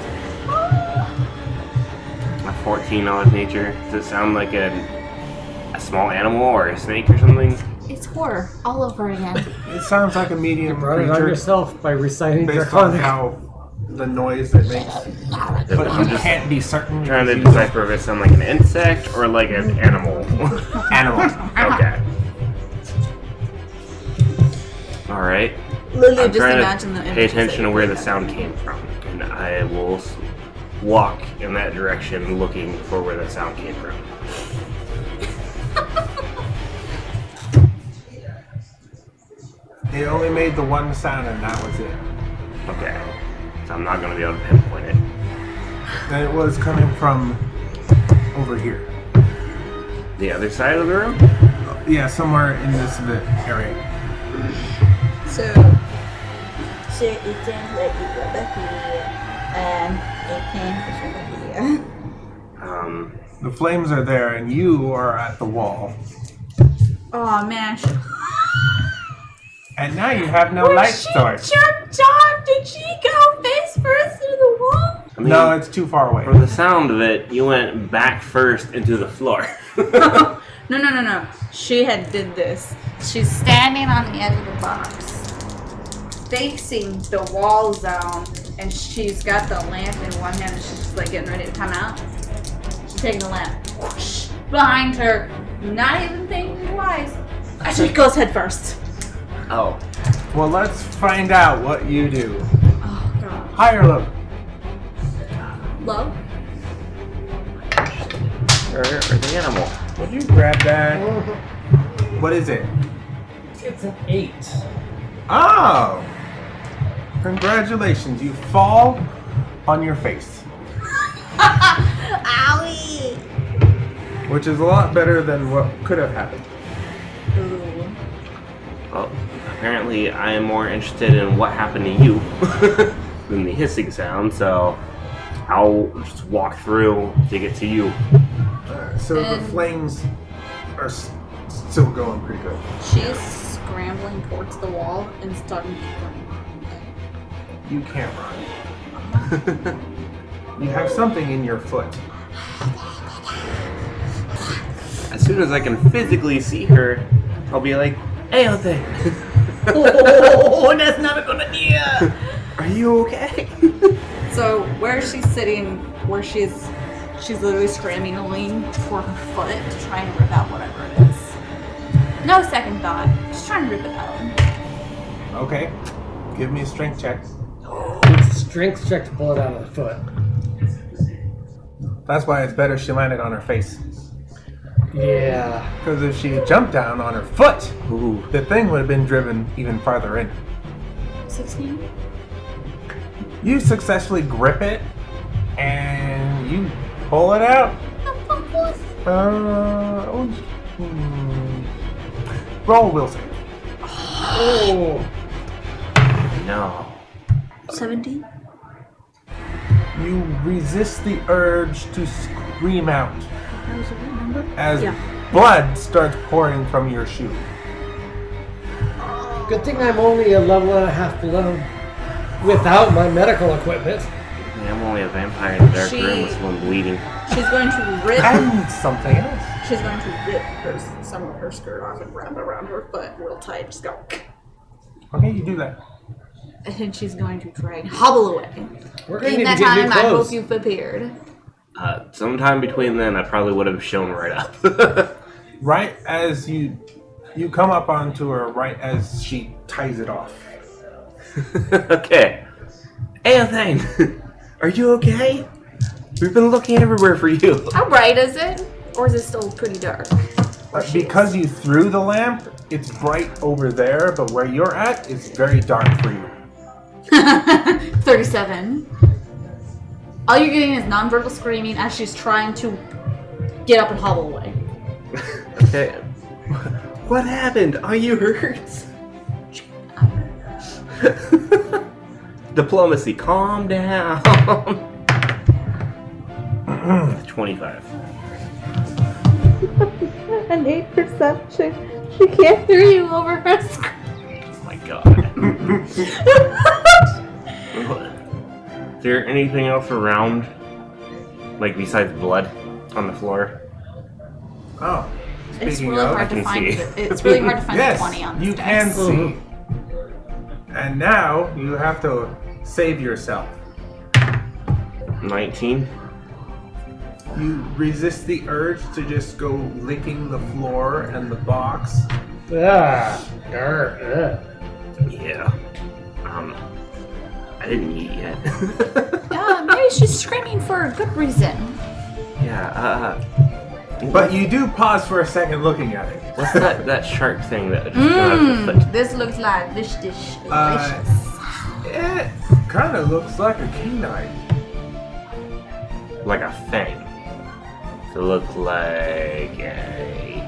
A 14 knowledge, nature. Does it sound like a small animal or a snake or something? It's horror all over again. It sounds like a medium Brought it on creature yourself by reciting based on Draconic. how the noise it makes. But I'm you just can't be certain. trying to because you decipher if it sounds like an insect or like an animal. animal. Okay. Alright. Literally, I'm just trying imagine to the pay images attention that to where you the put sound came from, and I will walk in that direction, looking for where the sound came from. It only made the one sound and that was it. Okay. So I'm not going to be able to pinpoint it. And it was coming from over here. The other side of the room? Yeah, somewhere in this area. So it sounds like you go back here, and it can over here. The flames are there and you are at the wall. Oh man. And now you have no light source. She jumped off. Did she go face first into the wall? I mean, No, it's too far away. from the sound of it, you went back first into the floor. No. She had did this. She's standing on the edge of the box, facing the wall zone, and she's got the lamp in one hand, and she's just like getting ready to come out. She's taking the lamp whoosh, behind her, not even thinking twice. She goes head first. Oh. Well, let's find out what you do. Oh god. High or low? Low? Or the animal. Would you grab that? What is it? It's an 8. Oh! Congratulations, you fall on your face. Owie! Which is a lot better than what could have happened. Ooh. Well, apparently I am more interested in what happened to you than the hissing sound, so I'll just walk through to get to you. So the flames are still going pretty good. She's scrambling towards the wall and starting to run. You can't run. You have something in your foot. As soon as I can physically see her, I'll be like, Eothain! Oh, that's not a good idea! Are you okay? So where she's sitting, where she's literally scrambling for her foot to try and rip out whatever it is. No second thought, just trying to rip it out. Okay. Give me a strength check. It's a strength check to pull it out of the foot. That's why it's better she landed on her face. Yeah. Because if she jumped down on her foot, Ooh. the thing would have been driven even farther in. 16? You successfully grip it, and you pull it out. Roll will save. Oh. No. 17? You resist the urge to scream out That was a real number? as Yeah. blood starts pouring from your shoe. Good thing I'm only a level and a half below without my medical equipment. Yeah, I'm only a vampire in the dark She- room with someone bleeding. She's going to rip. And something else. She's going to rip some of her skirt off and wrap it around her foot real tight. Just go. Okay, you do that. And then she's going to try and hobble away. We're gonna In need that to get new time, I hope clothes. you've prepared. Sometime between then, I probably would have shown right up. Right as you come up onto her, right as she ties it off. Okay. Eothain, are you okay? We've been looking everywhere for you. How bright is it? Or is it still pretty dark? Because you threw the lamp, it's bright over there, but where you're at, it's very dark for you. 37. All you're getting is nonverbal screaming as she's trying to get up and hobble away. Okay. What happened? Are you hurt? Diplomacy, calm down. 25. An 8 perception. She can't hear you over her scream. Oh my god. Is there anything else around? Like besides blood on the floor? Oh, It's speaking really of, hard to can find. see. It's really hard to find yes, the 20 on this you dice. can see. And now you have to save yourself. 19. You resist the urge to just go licking the floor and the box. Ah. Yeah. I didn't eat yet. Yeah, maybe she's screaming for a good reason. Yeah, But you do pause for a second looking at it. What's that shark thing that just came out of the foot? This looks like this dish. It kind of looks like a canine. Like a fang. To look like a,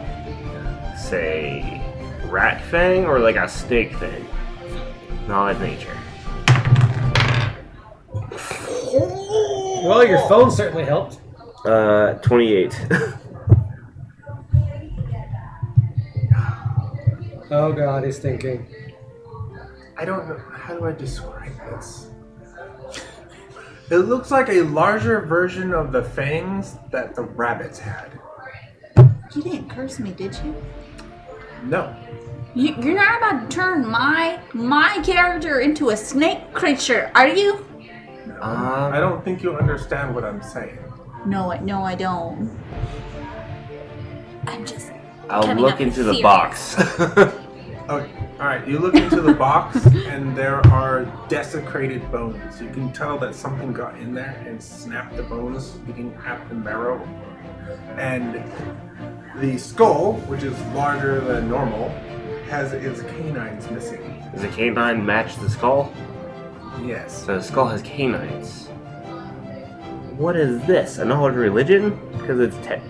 say, rat fang or like a snake fang. Knowledge nature. Well, your phone certainly helped. 28. Oh god, he's thinking. I don't know. How do I describe this? It looks like a larger version of the fangs that the rabbits had. You didn't curse me, did you? No. You're not about to turn my character into a snake creature, are you? I don't think you understand what I'm saying. No, I don't. I'm just. I'll look into the box. Okay. Alright, you look into the box and there are desecrated bones. You can tell that something got in there and snapped the bones, eating half the marrow. And the skull, which is larger than normal, has its canines missing. Does the canine match the skull? Yes. So the skull has canines. What is this? A knowledge religion? Because it's that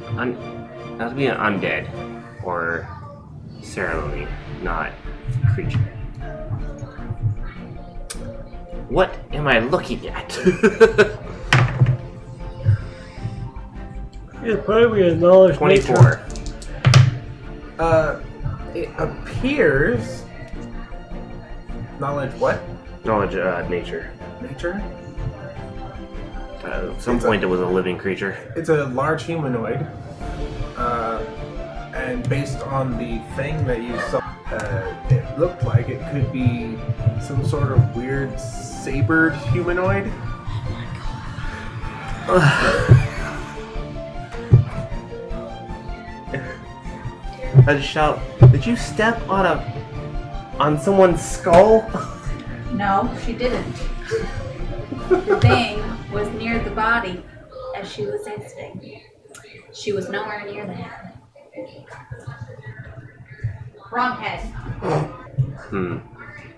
would be an undead or ceremony, not creature. What am I looking at? Yeah, probably a knowledge 24. nature. It appears... Knowledge what? Knowledge nature. Nature? At some point it was a living creature. It's a large humanoid. And based on the thing that you saw, it looked like it could be some sort of weird sabered humanoid. I just shout, did you step on someone's skull? No, she didn't. The thing was near the body as she was exiting. She was nowhere near the head. Wrong head.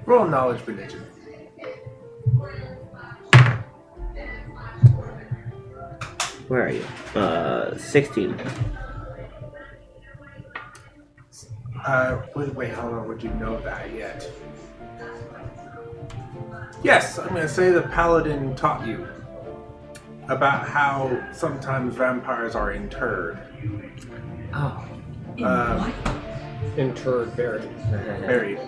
Roll knowledge religion. Where are you? 16. Wait, hold on. Would you know that yet? Yes, I'm going to say the paladin taught you about how sometimes vampires are interred. Oh. Interred, buried. Buried.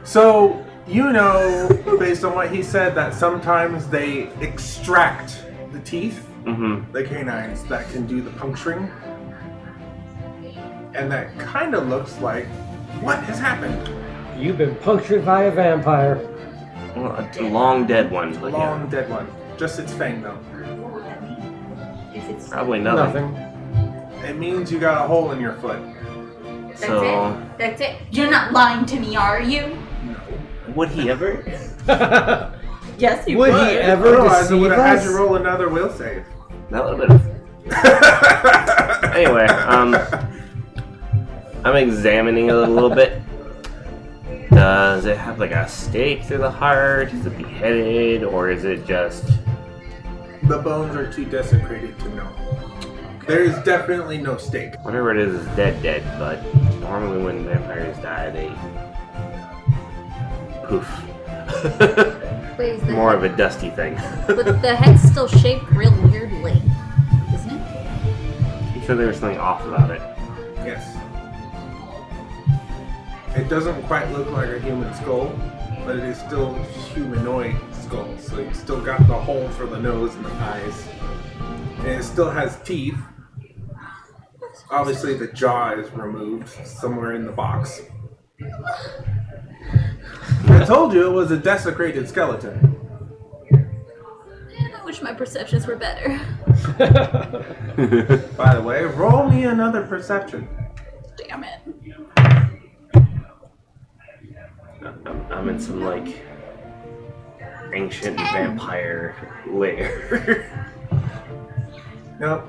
So, you know, based on what he said, that sometimes they extract the teeth, the canines that can do the puncturing. And that kind of looks like what has happened. You've been punctured by a vampire. Well, a long dead one. But Long dead one. Just its fang, though. What would that mean? If it's Probably nothing. It means you got a hole in your foot. That's So, it. That's it. You're not lying to me, are you? would he ever? Yes, you Would he ever Otherwise, I deceive would have had us? you roll another will save. That would have been. Anyway, I'm examining it a little bit. Does it have like a stake through the heart? Is it beheaded, or is it just? The bones are too desecrated to know. There is definitely no stake. Whatever it is dead. But normally when vampires die, they poof. Wait, is the More head, of a dusty thing. but the head's still shaped real weirdly, isn't it? He said there was something off about it. Yes. It doesn't quite look like a human skull, but it is still humanoid skull. So you still got the hole for the nose and the eyes. And it still has teeth. Obviously the jaw is removed somewhere in the box. I told you it was a desecrated skeleton. I wish my perceptions were better. By the way, roll me another perception. Damn it. I'm in some like ancient vampire lair. Nope.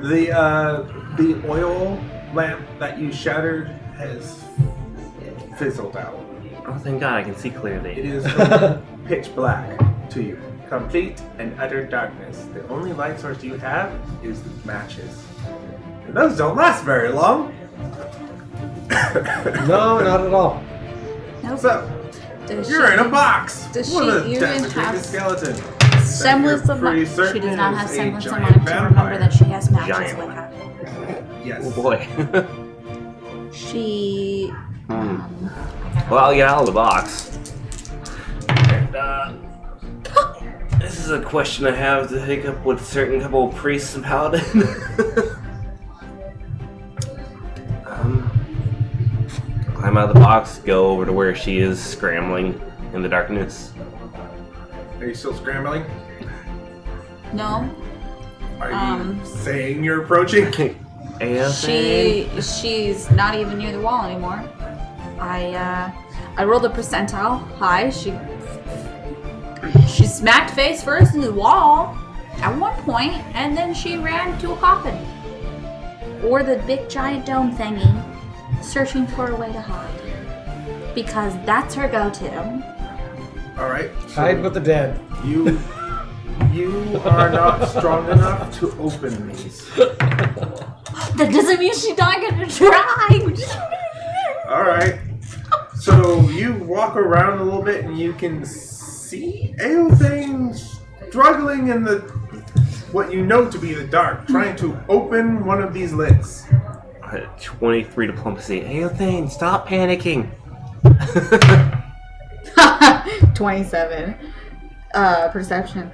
The oil lamp that you shattered has fizzled out. Oh, thank God, I can see clearly. It is pitch black to you. Complete and utter darkness. The only light source you have is matches. And those don't last very long. No, not at all. Nope. So, Does you're she- in a box. Does What she a even desecrated have skeleton. semblance of pretty mind? She certain does not is have a semblance of giant mind to remember vampire. that she has matches Giant with one. her. Yes. Oh boy. She. Well, I'll get out of the box. And, this is a question I have to take up with a certain couple of priests and paladin. Climb out of the box, go over to where she is scrambling in the darkness. Are you still scrambling? No. Are you saying you're approaching? Eothain? She's not even near the wall anymore. I rolled a percentile high. She smacked face first into the wall at one point, and then she ran to a coffin. Or the big giant dome thingy, searching for a way to hide. Because that's her go-to. Alright. Hide with the dead. You are not strong enough to open these. That doesn't mean she's not gonna try! Alright. So you walk around a little bit and you can see Eothain struggling in the what you know to be the dark, trying to open one of these lids. 23 diplomacy. Eothain, stop panicking. 27. Perception.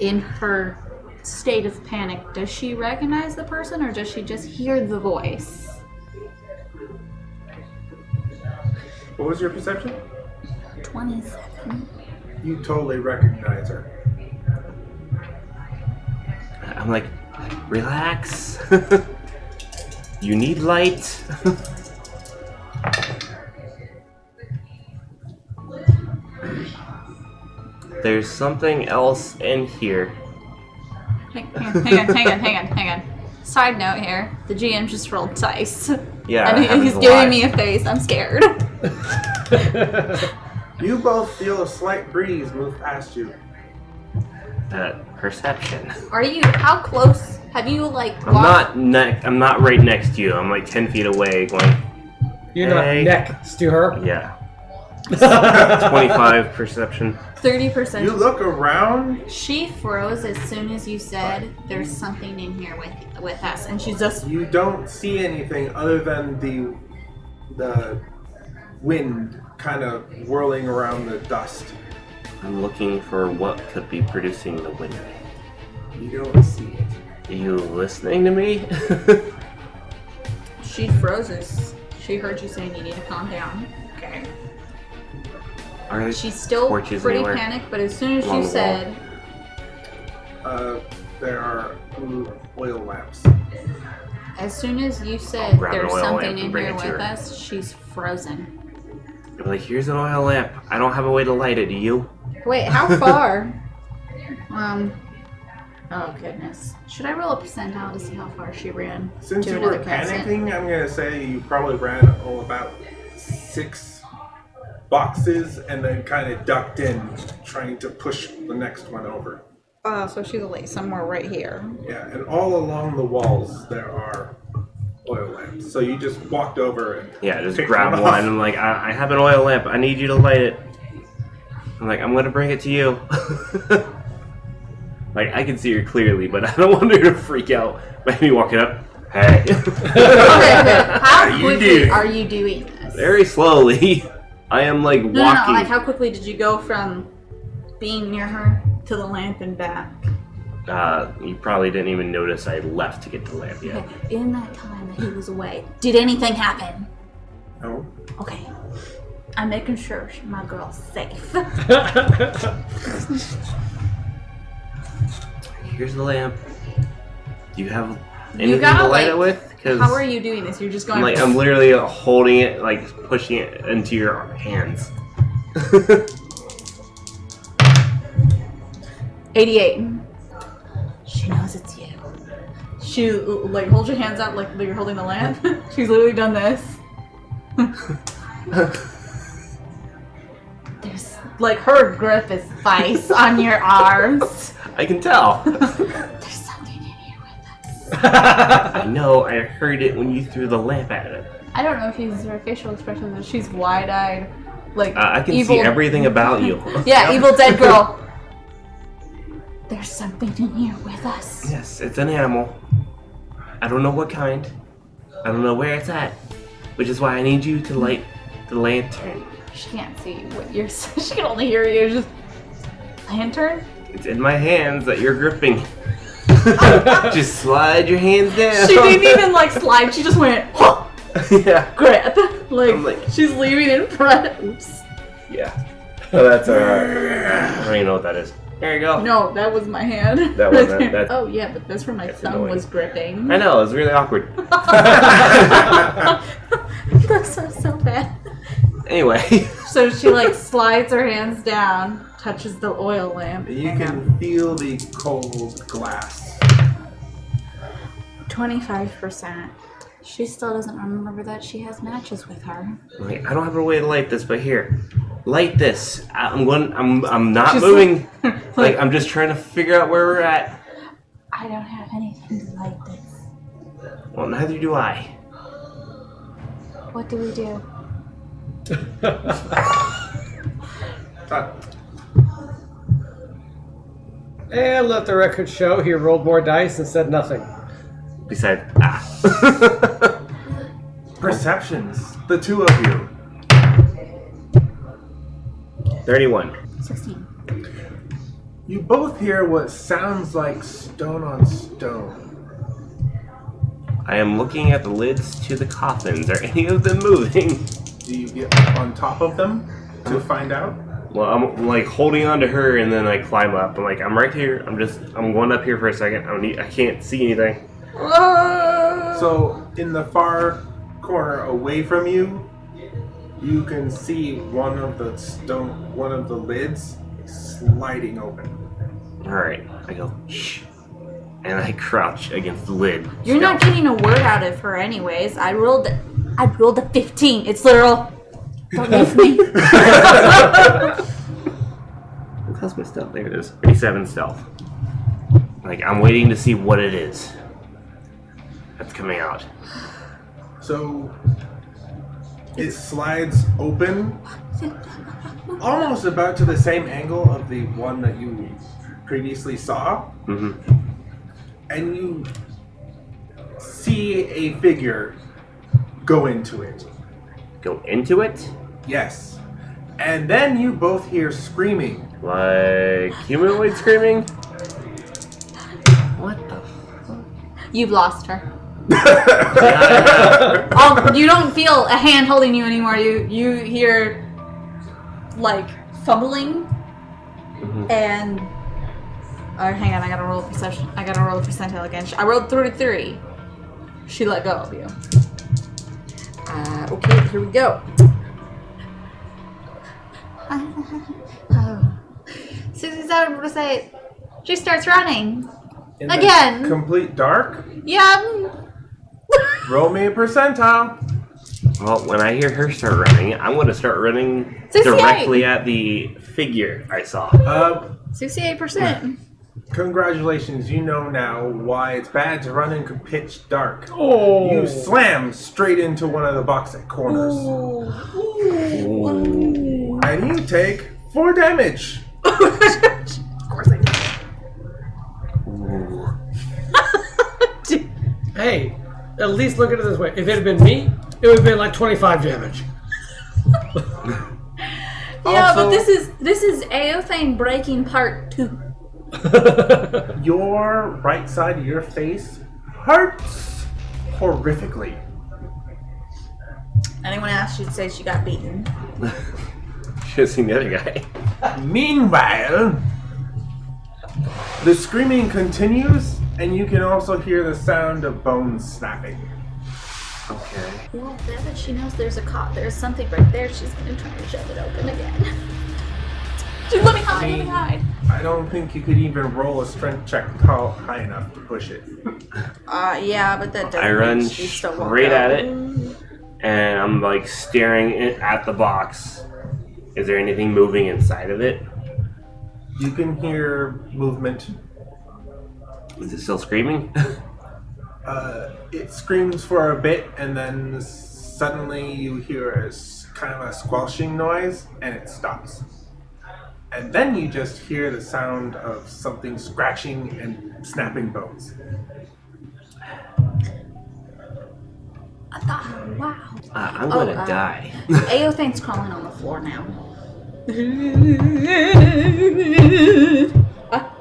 In her state of panic, does she recognize the person or does she just hear the voice? What was your perception? 27. You totally recognize her. I'm like, relax. You need light. There's something else in here. Hang on. Side note here, the GM just rolled dice. Yeah, and that happens he's a giving lot. me a face. I'm scared. You both feel a slight breeze move past you. Perception. Are you? How close? Have you I'm not right next to you. I'm like 10 feet away going, You're Hey. not next to her. yeah. 25 perception. 30%. You look around. She froze as soon as you said there's something in here with us, and she's just You don't see anything other than the wind kind of whirling around the dust. I'm looking for what could be producing the wind. You don't see it. Are you listening to me? she froze. She heard you saying you need to calm down. Okay. Are there She's still torches pretty anywhere? panicked, but as soon as Along you the said, There are oil lamps. grab an there's oil something lamp and in bring here it to with her. us, she's frozen. I'm like, here's an oil lamp. I don't have a way to light it, do you? Wait, how far? Oh goodness. Should I roll a percentile to see how far she ran? Since to you were another cabinet? panicking, I'm gonna say you probably ran about 6 boxes and then kind of ducked in, trying to push the next one over. So she's like somewhere right here. Yeah, and all along the walls there are oil lamps. So you just walked over and Yeah, just picked grab off. one. I'm like, I have an oil lamp. I need you to light it. I'm like, I'm gonna bring it to you. Like, I can see her clearly, but I don't want her to freak out by me walking up. Hey. How you quickly doing? are you doing this? Very slowly. I am like No, walking. like how quickly did you go from being near her to the lamp and back? You probably didn't even notice I left to get the lamp yet. Okay. In that time that he was away, did anything happen? No. Okay. I'm making sure my girl's safe. Here's the lamp. Do you have You anything gotta to light like. it with? 'Cause How are you doing this? You're just going. I'm literally holding it, like pushing it into your hands. 88. She knows it's you. she like holds your hands out like you're holding the lamp. She's literally done this. There's like her grip is vice on your arms. I can tell. There's something in here with us. I know. I heard it when you threw the lamp at it. I don't know if she's her facial expression. She's wide-eyed, like I can evil. see everything about you. Yeah, evil dead girl. There's something in here with us. Yes, it's an animal. I don't know what kind. I don't know where it's at. Which is why I need you to light the lantern. She can't see what you're. She can only hear you. Just lantern. It's in my hands that you're gripping. Just slide your hands down. She didn't even like slide. She just went. Yeah. Grip. I'm like, She's leaving in front. Oops. yeah. Oh, that's I don't even know what that is. There you go. No, that was my hand. That wasn't. That's, Oh yeah, but that's where my That's thumb annoying. was gripping. I know. It's really awkward. That's so bad. Anyway. So she like slides her hands down, touches the oil lamp. You can feel the cold glass. 25%. She still doesn't remember that she has matches with her. Like, I don't have a way to light this, but here, light this. I'm not She's moving. Like I'm just trying to figure out where we're at. I don't have anything to light this. Well, neither do I. What do we do? And let the record show he rolled more dice and said nothing. Besides, Perceptions, the two of you. 31. 16. You both hear what sounds like stone on stone. I am looking at the lids to the coffins. Are any of them moving? Do you get up on top of them to find out? Well, I'm like holding on to her and then I climb up. I'm like, I'm right here. I'm going up here for a second. I can't see anything. So, in the far corner away from you, you can see one of the lids sliding open. Alright, I go, shh. And I crouch against the lid. You're not getting a word out of her anyways. I rolled a 15. It's literal. Don't leave me. How's my stealth? There it is. 37 stealth. Like, I'm waiting to see what it is that's coming out. So, it slides open, almost about to the same angle of the one that you previously saw. Mm-hmm. And you see a figure go into it. Go into it? Yes. And then you both hear screaming. Like humanoid screaming? What the fuck? You've lost her. You don't feel a hand holding you anymore. You hear like fumbling and hang on, I gotta roll perception. I gotta roll percentile again. I rolled 33. She let go of you. Okay, here we go. Oh. 67%. She starts running. In Again. the complete dark. Yeah. Roll me a percentile. Well, when I hear her start running, I'm going to start running 68. directly at the figure I saw. 68%. Congratulations, you know now why it's bad to run in pitch dark. Oh. You slam straight into one of the box corners. Ooh. And you take 4 damage. Of course I do. Hey, at least look at it this way. If it had been me, it would have been like 25 damage. Yeah, Also- but this is Eothain breaking part 2. Your right side of your face hurts horrifically. Anyone else should say she got beaten. Should have seen the other guy. Meanwhile, the screaming continues, and you can also hear the sound of bones snapping. Okay. Well, now that she knows there's something right there, she's gonna try to shove it open again. Just let me hide. Let me hide. I don't think you could even roll a strength check high enough to push it. Yeah, but that doesn't. I run mean she still won't straight go. at it, and I'm like staring at the box. Is there anything moving inside of it? You can hear movement. Is it still screaming? It screams for a bit, and then suddenly you hear kind of a squelching noise, and it stops. And then you just hear the sound of something scratching and snapping bones. Wow. I'm gonna die. Eothain's crawling on the floor now.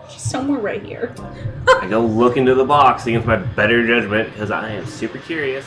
She's somewhere right here. I go look into the box against my better judgment because I am super curious.